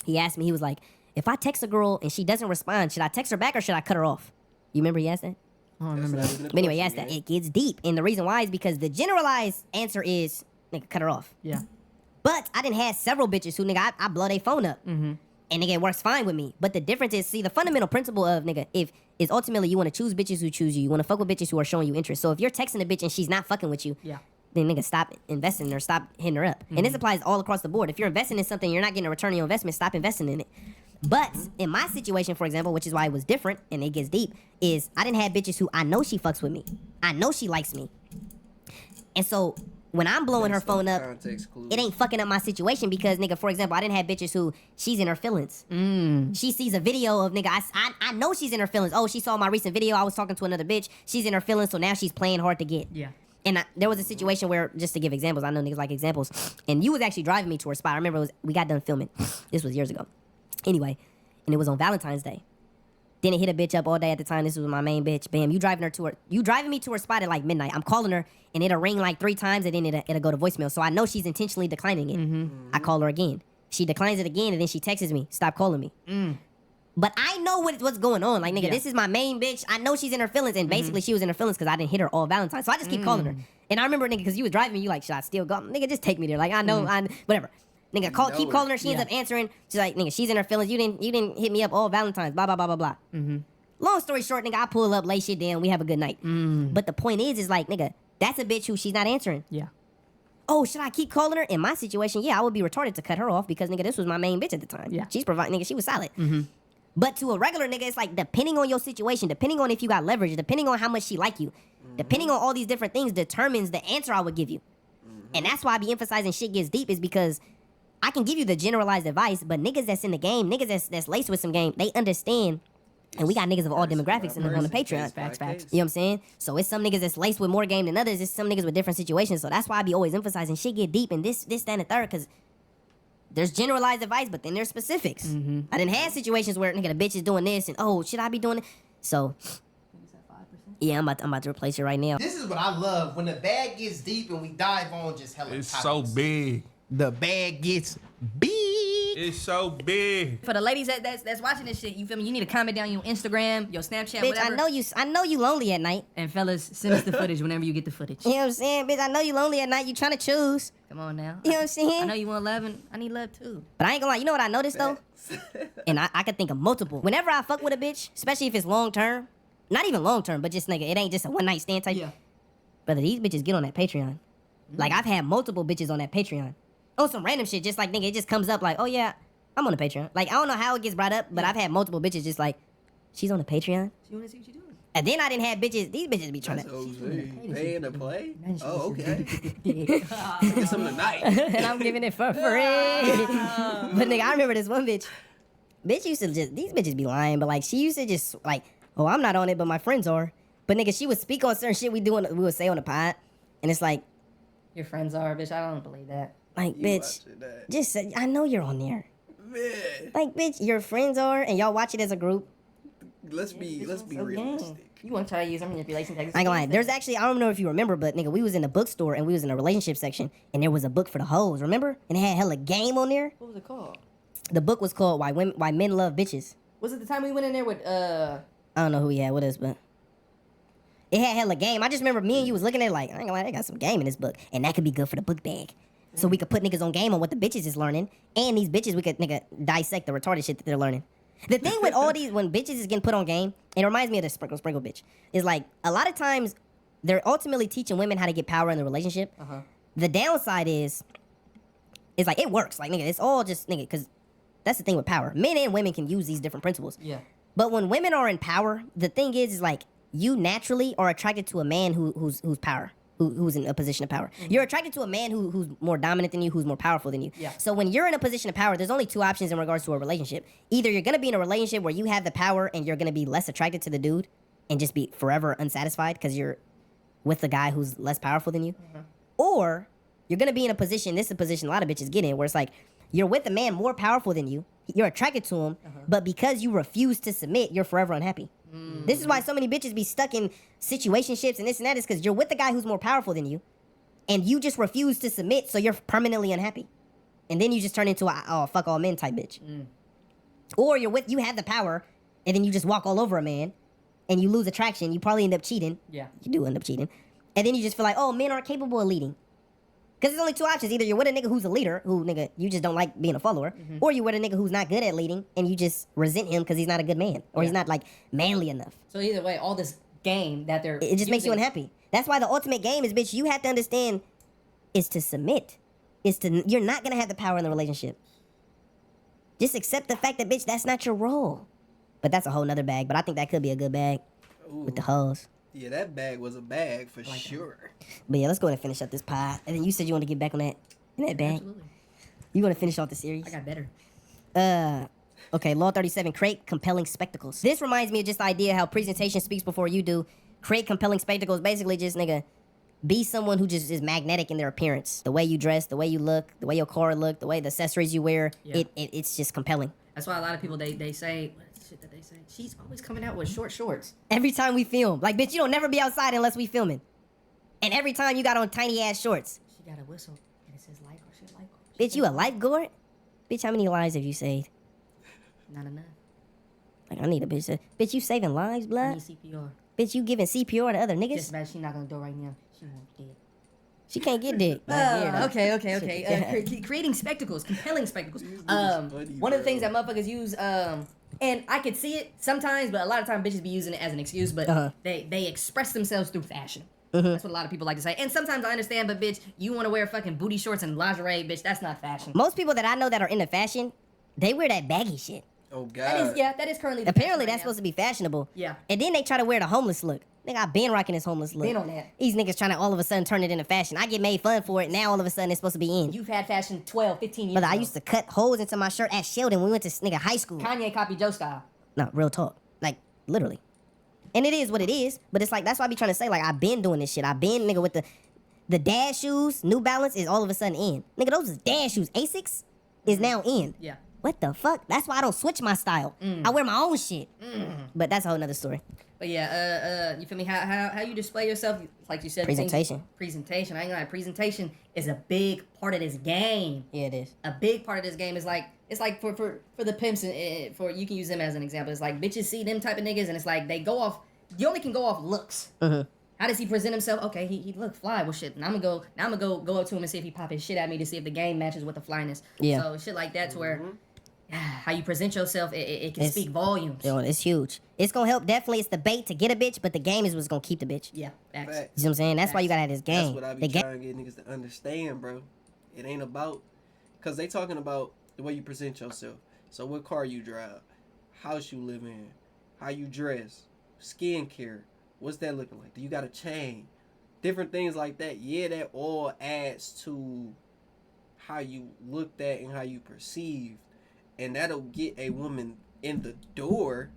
he asked me, he was like, if I text a girl and she doesn't respond, should I text her back or should I cut her off? You remember he asked that? I don't remember that. But anyway, yes, that it gets deep, and the reason why is because the generalized answer is nigga cut her off. Yeah. But I done had several bitches who nigga I blow their phone up, and nigga it works fine with me. But the difference is, see, the fundamental principle of nigga is ultimately you want to choose bitches who choose you. You want to fuck with bitches who are showing you interest. So if you're texting a bitch and she's not fucking with you, Yeah. then nigga stop investing in her, stop hitting her up. And this applies all across the board. If you're investing in something, you're not getting a return on your investment. Stop investing in it. But in my situation, for example, which is why it was different and it gets deep, is I didn't have bitches who I know she fucks with me. I know she likes me. And so when I'm blowing her Based on phone up, context clues. it ain't fucking up my situation because, nigga, for example, I didn't have bitches who she's in her feelings. She sees a video of, nigga, I know she's in her feelings. Oh, she saw my recent video. I was talking to another bitch. She's in her feelings, so now she's playing hard to get. Yeah. And there was a situation where, just to give examples, I know niggas like examples, and you was actually driving me to her spot. I remember we got done filming. This was years ago. Anyway, and it was on Valentine's Day. Didn't hit a bitch up all day at the time. This was my main bitch. Bam, you driving me to her spot at like midnight. I'm calling her, and it'll ring like 3 times, and then it'll go to voicemail. So I know she's intentionally declining it. I call her again. She declines it again, and then she texts me, stop calling me. But I know what's going on. Like, nigga, this is my main bitch. I know she's in her feelings. And basically, she was in her feelings because I didn't hit her all Valentine's. So I just keep calling her. And I remember, nigga, because you was driving me, you like, should I still go? Nigga, just take me there. Like, I know, whatever. Nigga, keep calling her. She ends up answering. She's like, nigga, she's in her feelings. You didn't hit me up all Valentine's. Blah, blah, blah, blah, blah. Long story short, nigga, I pull up, lay shit down. We have a good night. But the point is like, nigga, that's a bitch who she's not answering. Yeah. Oh, should I keep calling her? In my situation, yeah, I would be retarded to cut her off because, nigga, this was my main bitch at the time. Yeah. She's providing, nigga, she was solid. But to a regular nigga, it's like depending on your situation, depending on if you got leverage, depending on how much she like you, depending on all these different things determines the answer I would give you. And that's why I be emphasizing shit gets deep is because I can give you the generalized advice, but niggas that's in the game, niggas that's laced with some game, they understand. And we got niggas of all demographics on the Patreon. Facts. You know what I'm saying? So it's some niggas that's laced with more game than others. It's some niggas with different situations. So that's why I be always emphasizing shit get deep and this, that, and the third, because there's generalized advice, but then there's specifics. I done had situations where, nigga, the bitch is doing this, and oh, should I be doing it? So, yeah, I'm about to replace it right now. This is what I love when the bag gets deep and we dive on just hella It's topics. so big. The bag gets big. It's so big. For the ladies that's watching this shit, you feel me? You need to comment down your Instagram, your Snapchat, Bitch, whatever. I know you lonely at night. And fellas, send us the footage whenever you get the footage. You know what I'm saying? Bitch, I know you lonely at night. You trying to choose. Come on now. You know what I'm saying? I know you want love, and I need love too. But I ain't gonna lie, you know what I noticed though? And I could think of multiple. Whenever I fuck with a bitch, especially if it's long term, not even long term, but just nigga, it ain't just a one night stand type. Yeah. Brother, these bitches get on that Patreon. Like I've had multiple bitches on that Patreon. On some random shit, just like nigga, it just comes up like, oh yeah, I'm on the Patreon. Like I don't know how it gets brought up, but I've had multiple bitches just like, she's on the Patreon. You want to see what you doing? And then I didn't have bitches. These bitches be trying That's to. OZ. Paying to play? Oh, okay. and Get some tonight. I'm giving it for free. But nigga, I remember this one bitch. Bitch used to just, these bitches be lying, but like she used to just like, oh, I'm not on it, but my friends are. But nigga, she would speak on certain shit we would say on the pod, and it's like, Your friends are, bitch. I don't believe that. like You bitch, watching that. just say, I know you're on there. Man. Like bitch, your friends are, and y'all watch it as a group. let's be so realistic. You want to try to use some manipulation techniques? I ain't gonna lie. There's actually, I don't know if you remember, but nigga, we was in the bookstore and we was in a relationship section, and there was a book for the hoes, remember? And it had hella game on there. What was it called? The book was called Why Men Love Bitches. Was it the time we went in there with I don't know who he had with us, but it had hella game. I just remember me and you was looking at it like, I ain't gonna lie, they got some game in this book, and that could be good for the book bag. So we could put niggas on game on what the bitches is learning, and these bitches we could nigga dissect the retarded shit that they're learning. The thing with all these, when bitches is getting put on game, it reminds me of the sprinkle bitch, is like a lot of times they're ultimately teaching women how to get power in the relationship. The downside is like it works, like nigga, it's all just nigga, because that's the thing with power. Men and women can use these different principles. Yeah. But when women are in power, the thing is like you naturally are attracted to a man who's power. Who's in a position of power. You're attracted to a man who's more dominant than you, who's more powerful than you. Yeah. So when you're in a position of power, there's only two options in regards to a relationship. Either you're gonna be in a relationship where you have the power and you're gonna be less attracted to the dude and just be forever unsatisfied because you're with the guy who's less powerful than you. Or you're gonna be in a position, this is a position a lot of bitches get in, where it's like you're with a man more powerful than you, you're attracted to him, but because you refuse to submit, you're forever unhappy. This is why so many bitches be stuck in situationships and this and that, is because you're with the guy who's more powerful than you, and you just refuse to submit, so you're permanently unhappy. And then you just turn into a oh fuck all men type bitch. Or you have the power, and then you just walk all over a man, and you lose attraction. You probably end up cheating. Yeah. You do end up cheating, and then you just feel like, oh, men aren't capable of leading. Because there's only two options. Either you're with a nigga who's a leader, who, nigga, you just don't like being a follower, or you're with a nigga who's not good at leading, and you just resent him because he's not a good man, or he's not, like, manly enough. So either way, all this game that they're It just makes you unhappy. That's why the ultimate game is, bitch, you have to understand, is to submit. You're not going to have the power in the relationship. Just accept the fact that, bitch, that's not your role. But that's a whole nother bag, but I think that could be a good bag with the hoes. Yeah, that bag was a bag for sure. But yeah, let's go ahead and finish up this pod. And then you said you want to get back on that bag. Absolutely. You want to finish off the series? I got better. Okay, Law 37, create compelling spectacles. This reminds me of just the idea how presentation speaks before you do. Create compelling spectacles, basically just, nigga, be someone who just is magnetic in their appearance. The way you dress, the way you look, the way your car look, the way the accessories you wear, it's just compelling. That's why a lot of people, they say, what is the shit that they say? She's always coming out with short shorts. Every time we film. Like, bitch, you don't never be outside unless we filming. And every time you got on tiny ass shorts. She got a whistle, and it says lifeguard. She's lifeguard. Bitch, you a lifeguard? Bitch, how many lives have you saved? Not enough. Like, I need a bitch to... Bitch, you saving lives, I blood? need CPR. Bitch, you giving CPR to other niggas? Just bad she knock on the door right now. She won't be dead. She can't get dick. Okay. Creating spectacles, compelling spectacles. One of the things that motherfuckers use, and I could see it sometimes, but a lot of times bitches be using it as an excuse, but they express themselves through fashion. That's what a lot of people like to say. And sometimes I understand, but bitch, you want to wear fucking booty shorts and lingerie, bitch, that's not fashion. Most people that I know that are into fashion, they wear that baggy shit. Oh, God. That is currently the Apparently, fashion that's right supposed to be fashionable. Yeah. And then they try to wear the homeless look. Nigga, I been rocking this homeless look. Been on that. These niggas trying to all of a sudden turn it into fashion. I get made fun for it. Now all of a sudden it's supposed to be in. now. You've had fashion 12, 15 years Brother, I ago. used to cut holes into my shirt at Sheldon when we went to nigga high school. Kanye copied Joe style. No, real talk. Like, literally. And it is what it is. But it's like, that's why I be trying to say, like, I've been doing this shit. I've been, nigga, with the dad shoes, New Balance is all of a sudden in. Nigga, those is dad shoes. Asics is now in. Yeah. What the fuck? That's why I don't switch my style. I wear my own shit. But that's a whole nother story. But yeah, you feel me? How you display yourself, like you said. Presentation. Presentation. I ain't gonna lie. Presentation is a big part of this game. Yeah, it is. A big part of this game is like, it's like for the pimps, and for you can use them as an example. It's like bitches see them type of niggas, and it's like they go off. You only can go off looks. How does he present himself? Okay, he look fly. Well, shit. Now I'm gonna go up to him and see if he pop his shit at me to see if the game matches with the flyness. Yeah. So shit like that to where. How you present yourself, it can speak volumes. Yo, it's huge. It's gonna help. Definitely, it's the bait to get a bitch, but the game is what's gonna keep the bitch. Yeah, facts. You know what I'm saying? That's why you gotta have this game. That's what I be trying to get niggas to understand, bro. It ain't about... Because they talking about the way you present yourself. So what car you drive, house you live in, how you dress, skincare, what's that looking like? Do you got a chain? Different things like that. Yeah, that all adds to how you looked at and how you perceived. And that'll get a woman in the door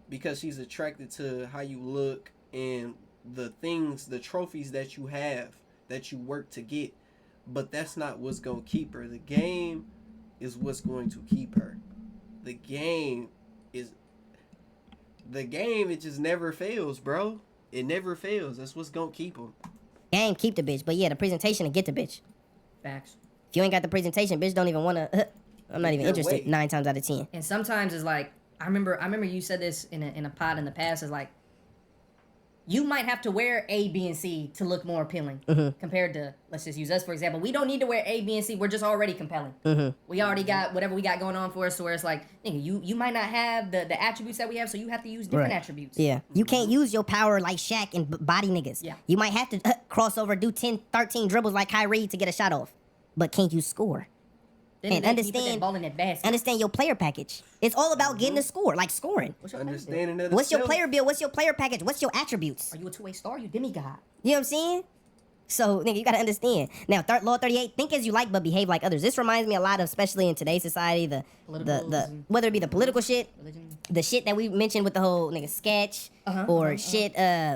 because she's attracted to how you look and the things, the trophies that you have, that you work to get. But that's not what's going to keep her. The game is what's going to keep her. The game is... the game, it just never fails, bro. It never fails. That's what's gonna keep them. Game keep the bitch, but yeah, the presentation to get the bitch. Facts. If you ain't got the presentation, bitch don't even wanna. I'm not even Your interested. way. 9 times out of 10. And sometimes it's like I remember you said this in a pod in the past. Is like you might have to wear A, B, and C to look more appealing compared to, let's just use us for example. We don't need to wear A, B, and C. We're just already compelling. We already got whatever we got going on for us. So where it's like, nigga, you might not have the attributes that we have, so you have to use different attributes. Yeah. You can't use your power like Shaq and body niggas. Yeah. You might have to cross over, do 10, 13 dribbles like Kyrie to get a shot off. But can you score? Then And they keep put that understand- ball in that basket. Understand your player package. It's all about getting a score, like scoring. What's your player bill? Understanding of What's your self. player build? What's your player package? What's your attributes? Are you a two-way star? You demigod. You know what I'm saying? So, nigga, you gotta understand. Now, Law 38, think as you like, but behave like others. This reminds me a lot of, especially in today's society, the whether it be the political shit, Religion. the shit that we mentioned with the whole nigga sketch, or shit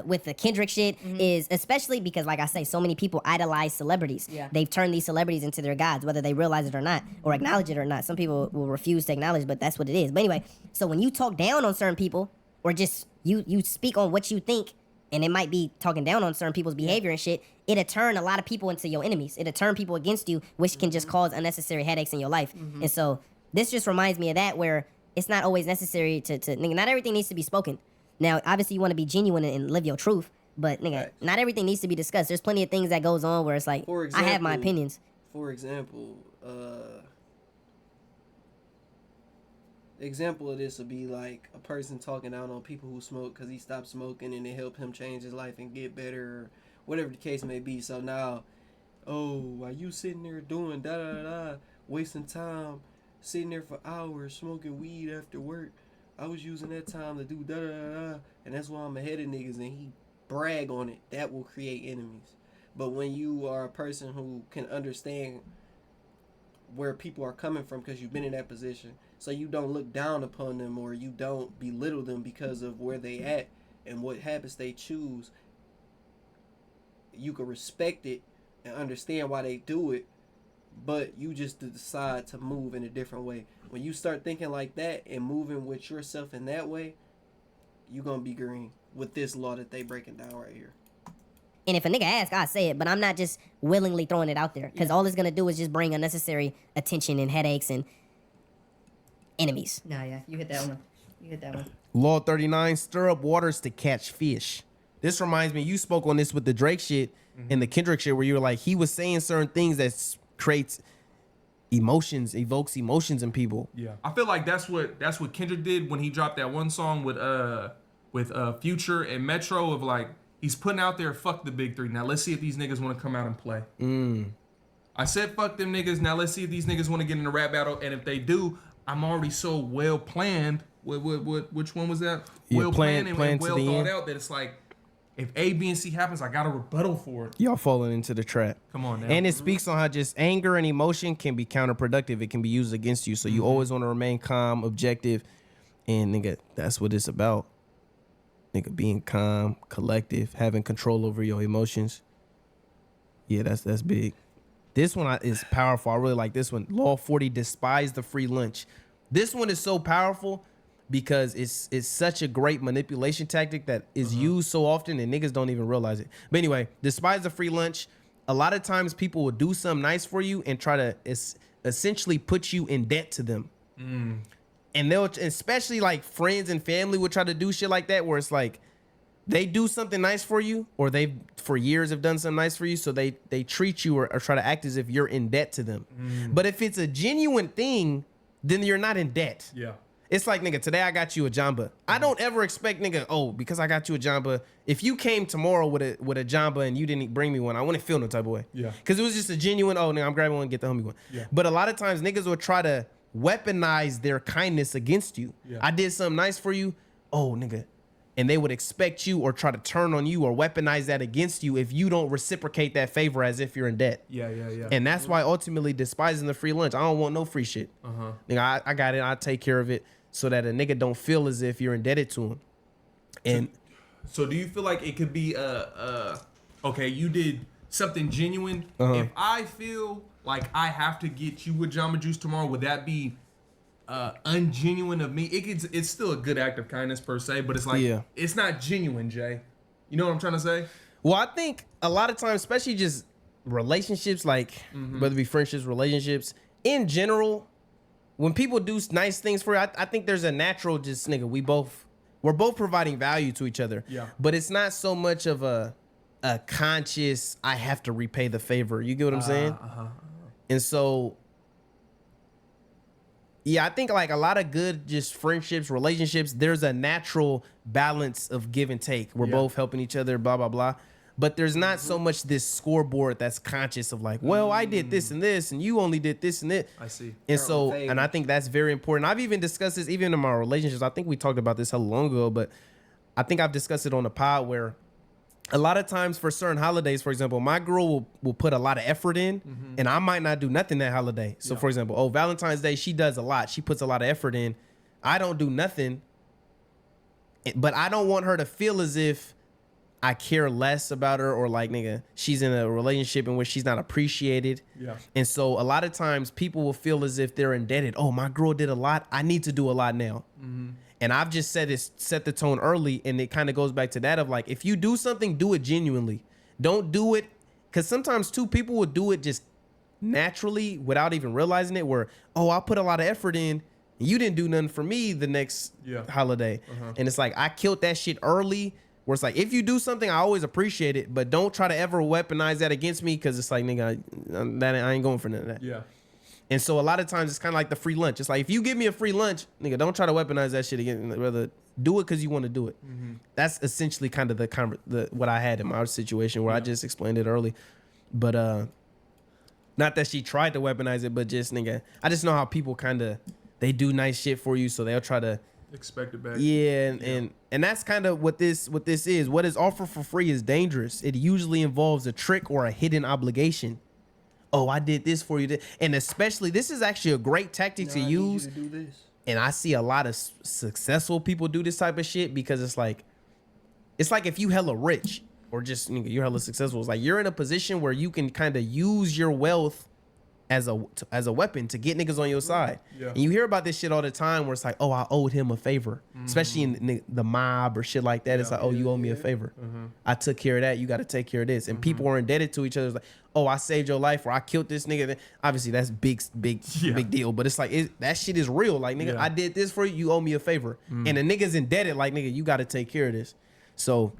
with the Kendrick shit, is especially because, like I say, so many people idolize celebrities. Yeah. They've turned these celebrities into their gods, whether they realize it or not, or acknowledge it or not. Some people will refuse to acknowledge, but that's what it is. But anyway, so when you talk down on certain people, or just you speak on what you think, and it might be talking down on certain people's behavior and shit, it'll turn a lot of people into your enemies. It'll turn people against you, which can just cause unnecessary headaches in your life. And so this just reminds me of that, where it's not always necessary to nigga, not everything needs to be spoken. Now, obviously you want to be genuine and live your truth, but nigga, Right. not everything needs to be discussed. There's plenty of things that goes on where it's like, For I have my example- opinions. For example, example of this would be like a person talking out on people who smoke because he stopped smoking and it helped him change his life and get better, or whatever the case may be. So now, oh, why you sitting there doing da da da, wasting time, sitting there for hours smoking weed after work? I was using that time to do da da da, and that's why I'm ahead of niggas. And he brag on it. That will create enemies. But when you are a person who can understand where people are coming from because you've been in that position, so you don't look down upon them or you don't belittle them because of where they at and what habits they choose, you can respect it and understand why they do it, but you just decide to move in a different way. When you start thinking like that and moving with yourself in that way, you're gonna be green with this law that they breaking down right here. And if a nigga asks, I say it, but I'm not just willingly throwing it out there, because all it's gonna do is just bring unnecessary attention and headaches and enemies. Nah, yeah, you hit that one. You hit that one. Law 39, stir up waters to catch fish. This reminds me, you spoke on this with the Drake shit and the Kendrick shit, where you were like, he was saying certain things that creates emotions, evokes emotions in people. Yeah, I feel like that's what Kendrick did when he dropped that one song with Future and Metro, of like, he's putting out there, fuck the big three. Now let's see if these niggas want to come out and play. I said fuck them niggas. Now let's see if these niggas want to get in a rap battle, and if they do, I'm already so well planned. Which one was that? Yeah, Well planned planned and to well the thought end. out, that it's like, if A, B, and C happens, I got a rebuttal for it. Y'all falling into the trap. Come on now. And it speaks on how just anger and emotion can be counterproductive. It can be used against you. So you always want to remain calm, objective, and nigga, that's what it's about. Nigga, being calm, collective, having control over your emotions. Yeah, that's big. This one is powerful. I really like this one. Law 40, despise the free lunch. This one is so powerful because it's such a great manipulation tactic that is used so often and niggas don't even realize it. But anyway, despise the free lunch. A lot of times people will do something nice for you and try to essentially put you in debt to them. And they'll, especially like friends and family, would try to do shit like that, where it's like they do something nice for you, or they for years have done something nice for you, so they treat you or try to act as if you're in debt to them. But if it's a genuine thing, then you're not in debt. Yeah. It's like, nigga, today I got you a Jamba. I don't ever expect, nigga, oh, because I got you a Jamba, if you came tomorrow with a Jamba and you didn't bring me one, I wouldn't feel no type of way. Yeah. Because it was just a genuine, oh, nigga, I'm grabbing one, get the homie one. Yeah. But a lot of times niggas will try to weaponize their kindness against you. Yeah. I did something nice for you. Oh, nigga. And they would expect you or try to turn on you or weaponize that against you if you don't reciprocate that favor as if you're in debt. Yeah. And that's why ultimately despising the free lunch. I don't want no free shit. Nigga, I got it. I take care of it so that a nigga don't feel as if you're indebted to him. And So do you feel like it could be okay, you did something genuine. If I feel like I have to get you with Jamba Juice tomorrow, would that be ungenuine of me. It's still a good act of kindness per se, but it's like it's not genuine, Jay. You know what I'm trying to say? Well, I think a lot of times, especially just relationships, like whether it be friendships, relationships in general, when people do nice things for you, I think there's a natural just nigga. We're both providing value to each other. Yeah. But it's not so much of a conscious I have to repay the favor. You get what I'm saying? And so yeah, I think like a lot of good just friendships, relationships, there's a natural balance of give and take. We're both helping each other, blah, blah, blah. But there's not so much this scoreboard that's conscious of like, well, I did this and this, and you only did this and that. I see. And so, and I think that's very important. I've even discussed this even in my relationships. I think we talked about this hella long ago, but I think I've discussed it on the pod where a lot of times for certain holidays, for example, my girl will put a lot of effort in and I might not do nothing that holiday. So for example, Valentine's Day, she does a lot. She puts a lot of effort in. I don't do nothing, but I don't want her to feel as if I care less about her or like, nigga, she's in a relationship in which she's not appreciated. Yeah. And so a lot of times people will feel as if they're indebted. Oh, my girl did a lot. I need to do a lot now. And I've just set the tone early. And it kind of goes back to that of like, if you do something, do it genuinely. Don't do it. Because sometimes two people will do it just naturally without even realizing it where, oh, I put a lot of effort in. You didn't do nothing for me the next holiday. And it's like, I killed that shit early. Where it's like, if you do something, I always appreciate it, but don't try to ever weaponize that against me because it's like, nigga, I ain't going for none of that. Yeah. And so a lot of times it's kind of like the free lunch. It's like, if you give me a free lunch, nigga, don't try to weaponize that shit again. Rather do it because you want to do it. That's essentially kind of the what I had in my situation where I just explained it early. But not that she tried to weaponize it, but just, nigga, I just know how people kind of, they do nice shit for you, so they'll try to expect it back. Yeah, and that's kind of what this is. What is offered for free is dangerous. It usually involves a trick or a hidden obligation. Oh, I did this for you, and especially this is actually a great tactic to use. I need you to do this. And I see a lot of successful people do this type of shit because it's like if you hella rich or just nigga, you're hella successful. It's like you're in a position where you can kind of use your wealth as a weapon to get niggas on your side. Yeah. And you hear about this shit all the time where it's like, oh, I owed him a favor, especially in the mob or shit like that. It's like, oh, you owe me a favor. I took care of that. You got to take care of this. And people are indebted to each other. It's like, oh, I saved your life or I killed this nigga. Obviously, that's big deal. But it's like, that shit is real. Like, nigga, I did this for you. You owe me a favor. And the nigga's indebted. Like, nigga, you got to take care of this. So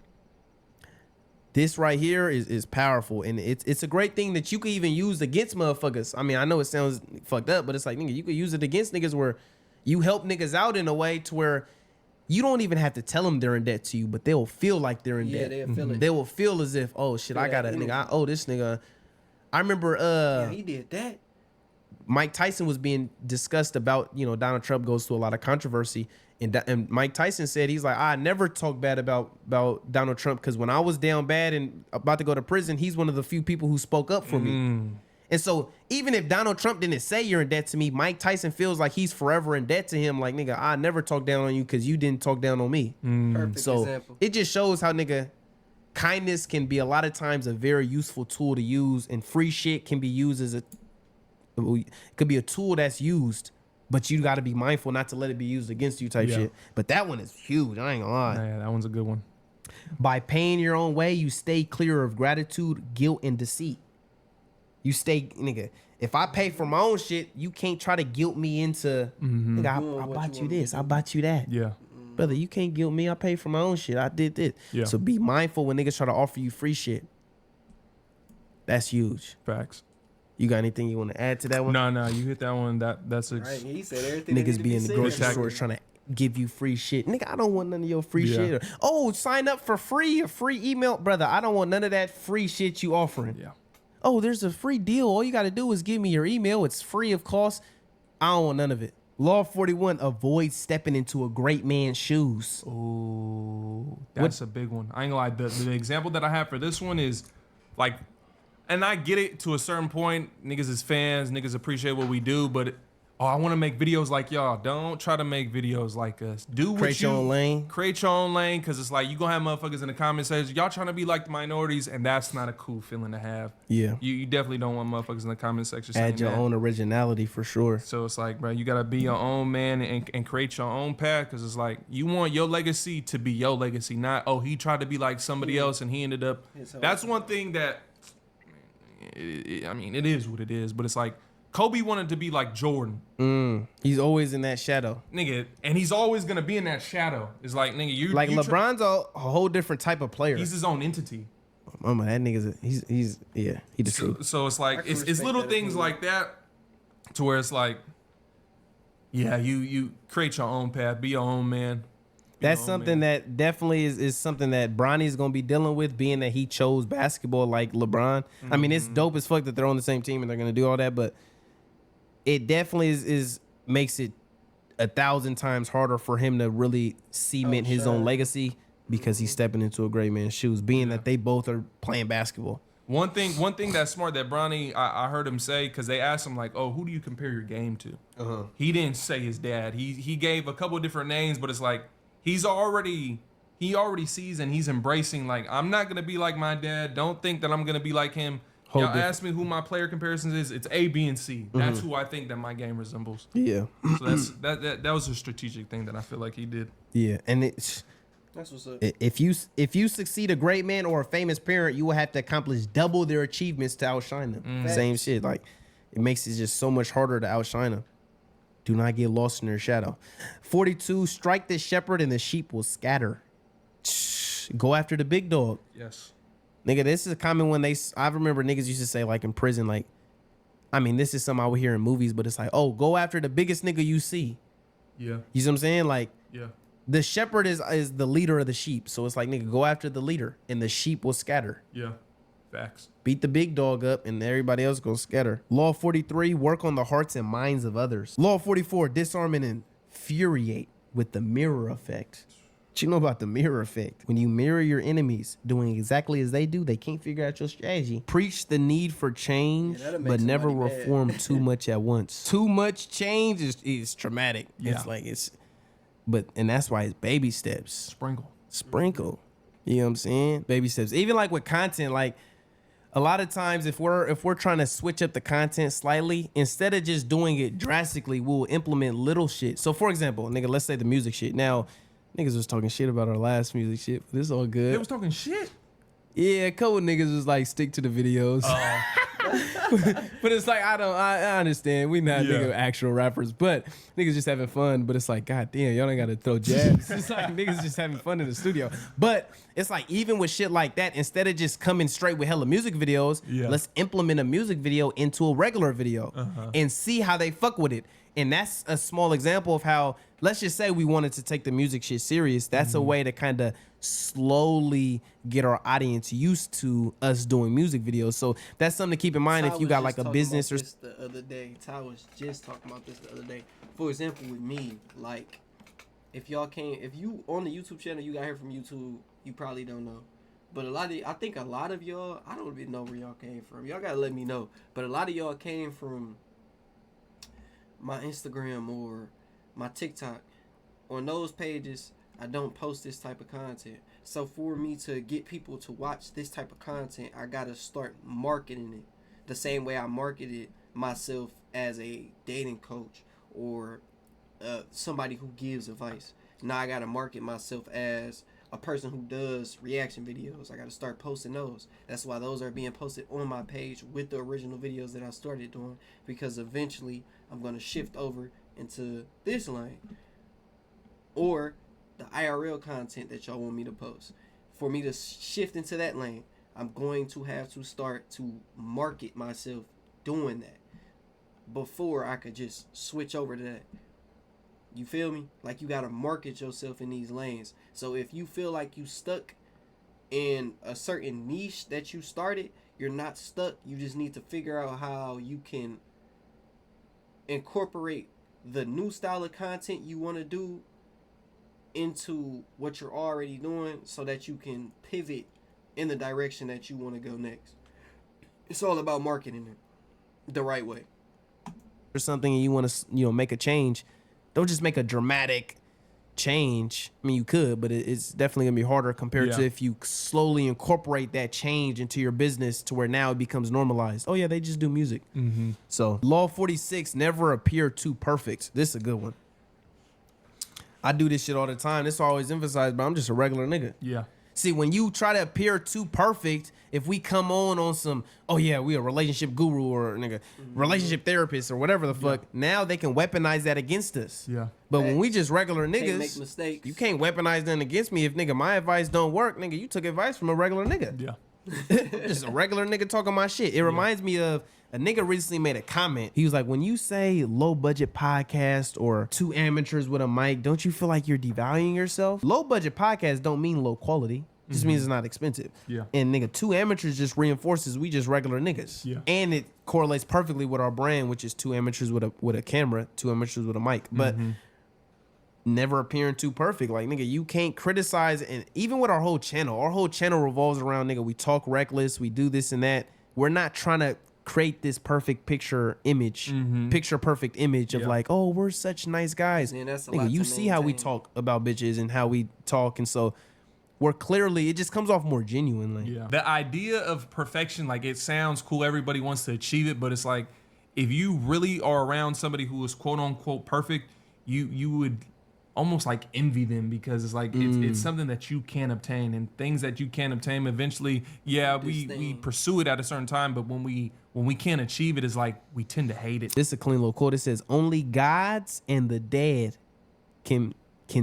this right here is powerful, and it's a great thing that you can even use against motherfuckers. I mean, I know it sounds fucked up, but it's like, nigga, you could use it against niggas where you help niggas out in a way to where you don't even have to tell them they're in debt to you, but they'll feel like they're in debt. They'll feel it. They will feel as if, oh shit, I got a nigga, I owe this nigga. I remember he did that. Mike Tyson was being discussed about, Donald Trump goes through a lot of controversy. And Mike Tyson said, he's like, I never talk bad about Donald Trump because when I was down bad and about to go to prison, he's one of the few people who spoke up for me. And so even if Donald Trump didn't say you're in debt to me, Mike Tyson feels like he's forever in debt to him. Like, nigga, I never talk down on you because you didn't talk down on me. Perfect example. It just shows how, nigga, kindness can be a lot of times a very useful tool to use, and free shit can be used as it could be a tool that's used. But you got to be mindful not to let it be used against you type shit. But that one is huge. I ain't gonna lie. Yeah, that one's a good one. By paying your own way, you stay clear of gratitude, guilt, and deceit. You stay, nigga. If I pay for my own shit, you can't try to guilt me into, nigga, I bought you this, I bought you that. Yeah. Brother, you can't guilt me. I paid for my own shit. I did this. Yeah. So be mindful when niggas try to offer you free shit. That's huge. Facts. You got anything you want to add to that one? No, you hit that one. That's Right, he said everything. Niggas be in the grocery Exactly. stores trying to give you free shit. Nigga, I don't want none of your free shit. Or, oh, sign up for a free email. Brother, I don't want none of that free shit you offering. Yeah. Oh, there's a free deal. All you got to do is give me your email. It's free of cost. I don't want none of it. Law 41, avoid stepping into a great man's shoes. Oh, that's a big one. I ain't gonna lie. The example that I have for this one is like, and I get it to a certain point. Niggas is fans. Niggas appreciate what we do, but oh, I want to make videos like y'all. Don't try to make videos like us. Do what Create your own lane. Create your own lane, because it's like you gonna have motherfuckers in the comment section. Y'all trying to be like the minorities, and that's not a cool feeling to have. Yeah. You definitely don't want motherfuckers in the comment section saying Add your that. own originality for sure. So it's like, bro, you gotta be your own man and create your own path, because it's like you want your legacy to be your legacy, not he tried to be like somebody else and he ended up. That's one thing that. I mean, it is what it is, but it's like Kobe wanted to be like Jordan. He's always in that shadow, nigga, and he's always gonna be in that shadow. It's like, nigga, you like LeBron's a whole different type of player. He's his own entity. Mama, that nigga's he's he the truth. So it's like it's little things like that, to where it's like, yeah, you create your own path, be your own man. That's something that definitely is something that Bronny's gonna be dealing with, being that he chose basketball like LeBron. I mean, it's dope as fuck that they're on the same team and they're gonna do all that, but it definitely is makes it 1,000 times harder for him to really cement his own legacy, because he's stepping into a great man's shoes, being that they both are playing basketball. One thing that's smart that Bronny, I heard him say, because they asked him like, oh, who do you compare your game to? He didn't say his dad. He gave a couple of different names, but it's like he already sees and he's embracing, like, I'm not gonna be like my dad. Don't think that I'm gonna be like him. Y'all ask me who my player comparisons is. It's A, B, and C. That's who I think that my game resembles. Yeah. So that was a strategic thing that I feel like he did. Yeah, and it's. That's what's up. If you succeed a great man or a famous parent, you will have to accomplish double their achievements to outshine them. Same shit. Like, it makes it just so much harder to outshine them. Do not get lost in their shadow. 42, strike the shepherd and the sheep will scatter. Go after the big dog. Yes. Nigga, this is a common one. I remember niggas used to say, like, in prison, like, I mean, this is something I would hear in movies, but it's like, oh, go after the biggest nigga you see. Yeah. You see what I'm saying? Like, Yeah. the shepherd is the leader of the sheep. So it's like, nigga, go after the leader and the sheep will scatter. Yeah. Facts. Beat the big dog up and everybody else gonna scatter. Law 43, work on the hearts and minds of others. Law 44, disarm and infuriate with the mirror effect. What you know about the mirror effect? When you mirror your enemies doing exactly as they do, they can't figure out your strategy. Preach the need for change, but never reform too much at once. Too much change is traumatic. Yeah. It's like and that's why it's baby steps. Sprinkle. You know what I'm saying? Baby steps. Even like with content, like a lot of times if we're trying to switch up the content slightly, instead of just doing it drastically, we'll implement little shit. So for example, nigga, let's say the music shit. Now, niggas was talking shit about our last music shit, but this all good. They was talking shit? Yeah, a couple niggas was like, stick to the videos. But it's like, I understand. We not nigga actual rappers, but niggas just having fun. But it's like, god damn, y'all ain't gotta throw jabs. It's like niggas just having fun in the studio. But it's like, even with shit like that, instead of just coming straight with hella music videos, let's implement a music video into a regular video and see how they fuck with it. And that's a small example of how, let's just say we wanted to take the music shit serious. That's a way to kind of slowly get our audience used to us doing music videos. So that's something to keep in mind if you got like a business or. The other day, Ty was just talking about this the other day. For example, with me, like, if you on the YouTube channel, you got here from YouTube, you probably don't know. But I think a lot of y'all, I don't even know where y'all came from. Y'all gotta let me know. But a lot of y'all came from my Instagram or my TikTok. On those pages, I don't post this type of content. So for me to get people to watch this type of content, I gotta start marketing it the same way I marketed myself as a dating coach or somebody who gives advice. Now I gotta market myself as a person who does reaction videos. I gotta start posting those. That's why those are being posted on my page with the original videos that I started doing, because eventually I'm gonna shift over into this lane or the IRL content that y'all want me to post. For me to shift into that lane, I'm going to have to start to market myself doing that before I could just switch over to that. You feel me? Like, you gotta market yourself in these lanes. So if you feel like you stuck in a certain niche that you started, you're not stuck. You just need to figure out how you can incorporate the new style of content you want to do into what you're already doing so that you can pivot in the direction that you want to go next. It's all about marketing it the right way. or something and you want to, make a change, don't just make a dramatic change. I mean, you could, but it's definitely gonna be harder compared to if you slowly incorporate that change into your business to where now it becomes normalized. Oh yeah, they just do music. So law 46, never appear too perfect. This is a good one. I do this shit all the time. This always emphasized, but I'm just a regular nigga. Yeah. See, when you try to appear too perfect, if we come on some, oh yeah, we a relationship guru or nigga relationship therapist or whatever the fuck, now they can weaponize that against us. Yeah. But when we just regular Can't niggas, make mistakes. you can't weaponize nothing against me. If nigga my advice don't work, nigga, you took advice from a regular nigga. Yeah. Just a regular nigga talking my shit. It reminds me of a nigga recently made a comment. He was like, when you say low budget podcast or two amateurs with a mic, don't you feel like you're devaluing yourself? Low budget podcast don't mean low quality. It just means it's not expensive. Yeah. And nigga, two amateurs just reinforces we just regular niggas. Yeah. And it correlates perfectly with our brand, which is two amateurs with a camera, two amateurs with a mic. But never appearing too perfect. Like, nigga, you can't criticize. And even with our whole channel revolves around, nigga, we talk reckless, we do this and that. We're not trying to create this perfect picture perfect image of like, oh, we're such nice guys. Yeah, that's a nigga, lot you to see how we maintain. talk about bitches and how we talk. And so we're clearly, it just comes off more genuinely. Yeah. The idea of perfection, like, it sounds cool. Everybody wants to achieve it, but it's like, if you really are around somebody who is quote unquote perfect, you would almost like envy them, because it's like it's something that you can't obtain, and things that you can't obtain eventually, we pursue it at a certain time, but when we can't achieve it, it's like we tend to hate it. This is a clean little quote. It says, only gods and the dead can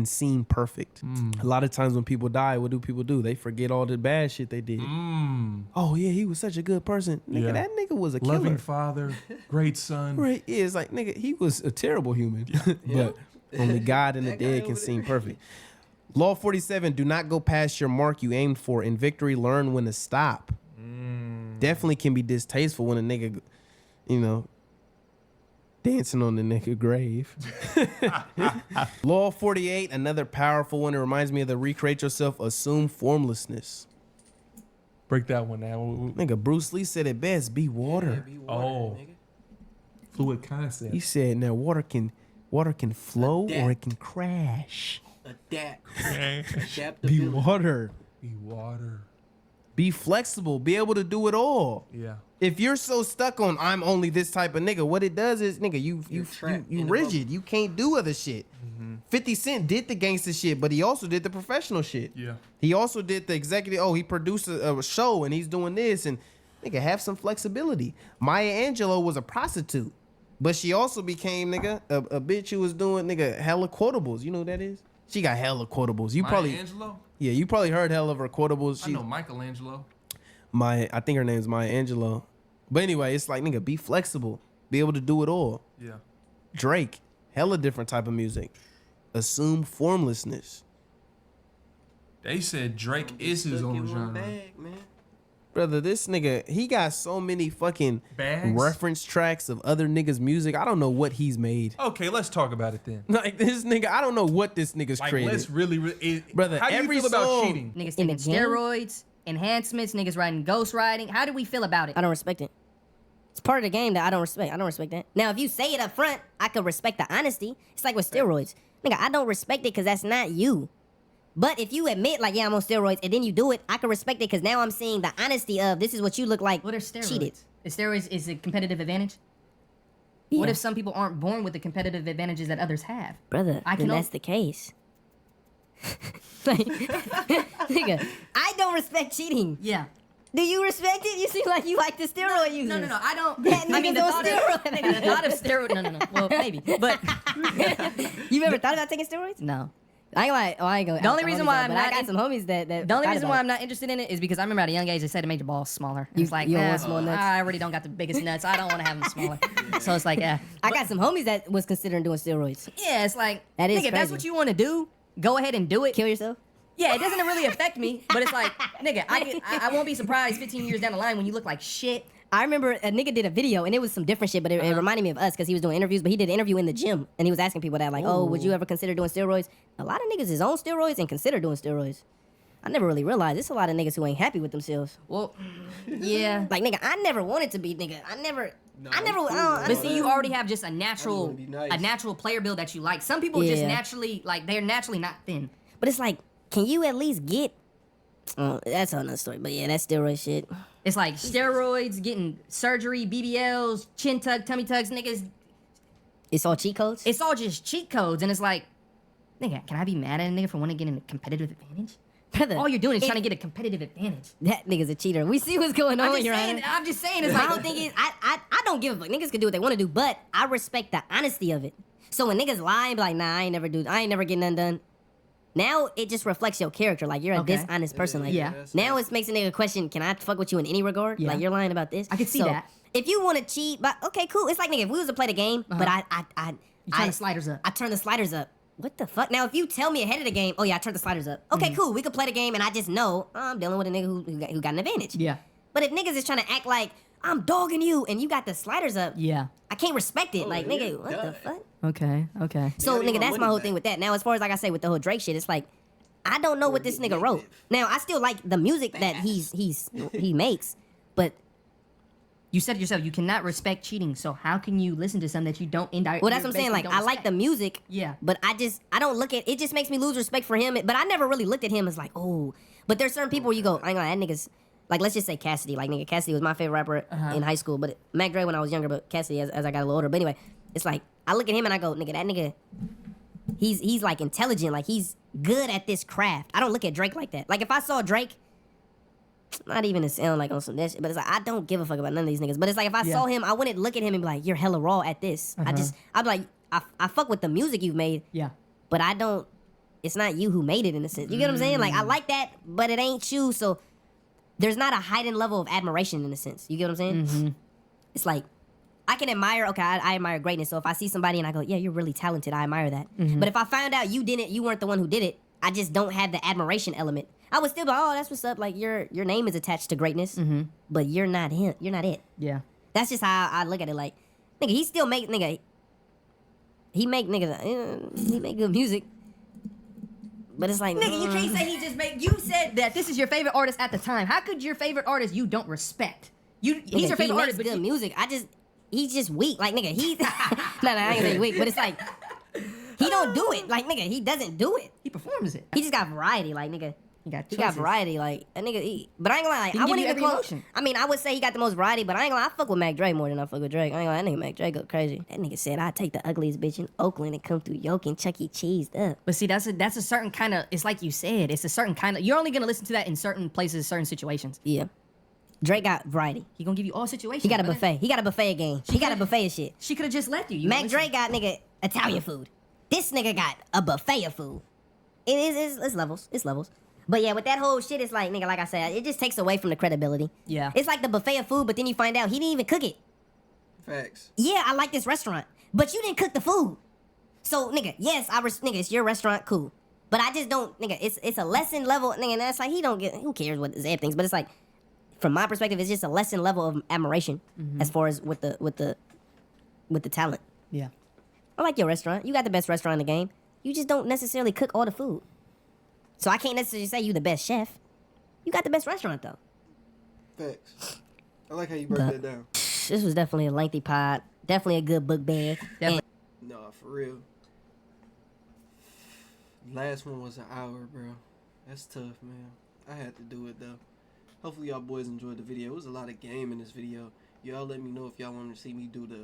seem perfect. A lot of times when people die, what do people do? They forget all the bad shit they did. Oh yeah, he was such a good person. Nigga, Yeah. that nigga was a killer. Loving father, great son. Right? Yeah, it's like, nigga, he was a terrible human. But only God and the That guy dead can over seem there. perfect. Law 47, do not go past your mark you aimed for. In victory, learn when to stop. Definitely can be distasteful when a nigga, dancing on the nigga grave. Law 48, another powerful one. It reminds me of the recreate yourself, assume formlessness. Break that one down. Nigga, Bruce Lee said it best, be water. Yeah, be water, Oh. nigga. Fluid concept. He said, now water can flow or Adapt. it can crash. Adapt. Be Adaptability. water. Be water. Be flexible. Be able to do it all. Yeah. If you're so stuck on I'm only this type of nigga, what it does is, nigga, you trapped in the rigid. You can't do other shit. 50 Cent did the gangster shit, but he also did the professional shit. Yeah. He also did the executive. Oh, he produced a show and he's doing this, and nigga, have some flexibility. Maya Angelou was a prostitute, but she also became, nigga, a bitch who was doing, nigga, hella quotables. You know who that is? She got hella quotables. You probably heard hella of her quotables. I know Michelangelo. I think her name's Maya Angelou. But anyway, it's like, nigga, be flexible. Be able to do it all. Yeah. Drake, hella different type of music. Assume formlessness. They said Drake is his Stuck own in one genre. bag, man. Brother, this nigga, he got so many fucking Bags? reference tracks of other niggas' music. I don't know what he's made. Okay, let's talk about it then. Like, this nigga, I don't know what this nigga's Like, created. let's really, Brother, how do you every feel about song- cheating? Niggas In the taking game? steroids, enhancements, niggas riding ghost riding. How do we feel about it? I don't respect it. It's part of the game that I don't respect. I don't respect that. Now, if you say it up front, I could respect the honesty. It's like with steroids. Nigga, I don't respect it because that's not you. But if you admit, like, yeah, I'm on steroids, and then you do it, I can respect it because now I'm seeing the honesty of this is what you look like. What are steroids? Cheated. Is steroids is a competitive advantage? Yeah. What if some people aren't born with the competitive advantages that others have? Brother, I then can that's the case. Like, nigga, I don't respect cheating. Yeah. Do you respect it? You seem like you like the steroid users. No, I don't. That I mean, nigga's on thought steroids. of, nigga, the thought of steroid. No. Well, maybe, but You ever thought about taking steroids? no. I ain't like, I ain't going. The only reason why I'm I not got in- some homies that. The only thought reason about why it. I'm not interested in it is because I remember at a young age they said it made your balls smaller. You- It's like, you don't nah, want small nuts? I already don't got the biggest nuts. I don't want to have them smaller. So it's like, yeah. I got some homies that was considering doing steroids. Yeah, it's like, That is nigga, if that's crazy. what you want to do, go ahead and do it. Kill yourself? Yeah, it doesn't really affect me, but it's like, nigga, I won't be surprised 15 years down the line when you look like shit. I remember a nigga did a video and it was some different shit, but it reminded me of us because he was doing interviews. But he did an interview in the gym and he was asking people that, like, oh, would you ever consider doing steroids? A lot of niggas is on steroids and consider doing steroids. I never really realized there's a lot of niggas who ain't happy with themselves. Well, yeah. Like, nigga, I never wanted to be, nigga. I never Nah, I never. I'm cool with But all see, you that. already have just a wanna natural, be nice. a natural player build that you like. Some people just Yeah. naturally like they're naturally not thin. But it's like, can you at least get? That's another story. But yeah, that's steroid shit. It's like steroids, getting surgery, BBLs, chin tuck, tummy tucks, niggas. It's all cheat codes. It's all just cheat codes, and it's like, nigga, can I be mad at a nigga for wanting to get a competitive advantage? Brother, All you're doing is if- trying to get a competitive advantage. That nigga's a cheater. We see what's going on, Your Honor. I'm just saying, it's My like, whole thing is, I don't give a fuck. Niggas can do what they want to do, but I respect the honesty of it. So when niggas lie and be like, nah, I ain't never getting nothing done. Now it just reflects your character. Like you're a Okay. dishonest person. Like Yeah. now it makes a nigga question, can I fuck with you in any regard? Yeah. Like you're lying about this. I can see So, that. If you want to cheat, but okay, cool. It's like nigga, if we was to play the game, but you turn I the sliders up. I turn the sliders up. What the fuck? Now, if you tell me ahead of the game, oh yeah, I turned the sliders up. Okay, cool. We could play the game, and I just know I'm dealing with a nigga who got an advantage. Yeah. But if niggas is trying to act like I'm dogging you and you got the sliders up, Yeah. I can't respect it. Oh, like yeah, nigga, what the duh. fuck? Okay. Okay. So I need nigga, my that's my money whole back. thing with that. Now, as far as like I say with the whole Drake shit, it's like I don't know what this get nigga wrote. negative. Now, I still like the music that he makes, but You said it yourself, you cannot respect cheating. So how can you listen to something that you don't indirectly? well, that's what I'm saying. Like I like the music. Yeah. But I don't look at it. Just makes me lose respect for him. But I never really looked at him as like, oh. But there's certain people where you go, I ain't gonna lie, that nigga's like, let's just say Cassidy. Like nigga, Cassidy was my favorite rapper in high school. But Mac Dre when I was younger. But Cassidy as I got a little older. But anyway, it's like I look at him and I go, nigga, that nigga, he's like intelligent. Like he's good at this craft. I don't look at Drake like that. Like if I saw Drake. Not even to sound like on some that shit, but it's like I don't give a fuck about none of these niggas. But it's like if I saw him, I wouldn't look at him and be like, "You're hella raw at this." I'd be like, I fuck with the music you've made, Yeah. but I don't. It's not you who made it in a sense. You get what I'm saying? Like I like that, but it ain't you. So there's not a heightened level of admiration in a sense. You get what I'm saying? It's like I can admire. Okay, I admire greatness. So if I see somebody and I go, "Yeah, you're really talented," I admire that. But if I found out you weren't the one who did it, I just don't have the admiration element. I would still be like, oh, that's what's up. Like your name is attached to greatness, but you're not him. You're not it. Yeah. That's just how I look at it. Like, nigga, he still make nigga. He make good music, but it's like Nigga, you can't say he just made. You said that this is your favorite artist at the time. How could your favorite artist you don't respect? He's nigga, your he favorite makes artist, but good music. He's just weak. Like nigga, he no, I ain't gonna say weak, but it's like he don't do it. Like nigga, he doesn't do it. he performs it. He just got variety. Like nigga. He got He got choices. variety, like a nigga. But I ain't gonna lie, He I can give wouldn't you even every call. emotion. I mean, I would say he got the most variety, but I ain't gonna lie, I fuck with Mac Dre more than I fuck with Drake. I ain't gonna lie, that nigga Mac Dre go crazy. That nigga said I'd take the ugliest bitch in Oakland and come through Yoke and Chuck E. Cheese up. But see, that's a certain kind of. It's like you said. It's a certain kind of. You're only gonna listen to that in certain places, certain situations. Yeah, Drake got variety. He gonna give you all situations. He got a brother. buffet. He got a buffet game. He got a buffet of shit. She could have just left you. Mac Dre got nigga Italian food. This nigga got a buffet of food. It's levels. It's levels. But yeah, with that whole shit, it's like, nigga, like I said, it just takes away from the credibility. Yeah. It's like the buffet of food, but then you find out he didn't even cook it. Facts. Yeah, I like this restaurant, but you didn't cook the food. So, nigga, yes, nigga, it's your restaurant, cool. But I just don't, nigga, it's a lesson level, nigga, and that's like, who cares what Zeb thinks, but it's like, from my perspective, it's just a lesson level of admiration as far as with the talent. Yeah. I like your restaurant. You got the best restaurant in the game. You just don't necessarily cook all the food. So I can't necessarily say you the best chef. You got the best restaurant though. Facts. I like how you broke that down. This was definitely a lengthy pod. Definitely a good book bag. Definitely. Nah, for real. Last one was an hour, bro. That's tough, man. I had to do it though. Hopefully y'all boys enjoyed the video. It was a lot of game in this video. Y'all let me know if y'all want to see me do the.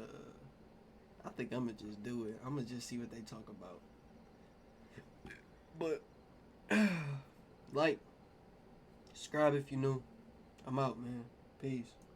I think I'm gonna just do it. I'm gonna just see what they talk about. But like, subscribe if you new. I'm out, man. Peace.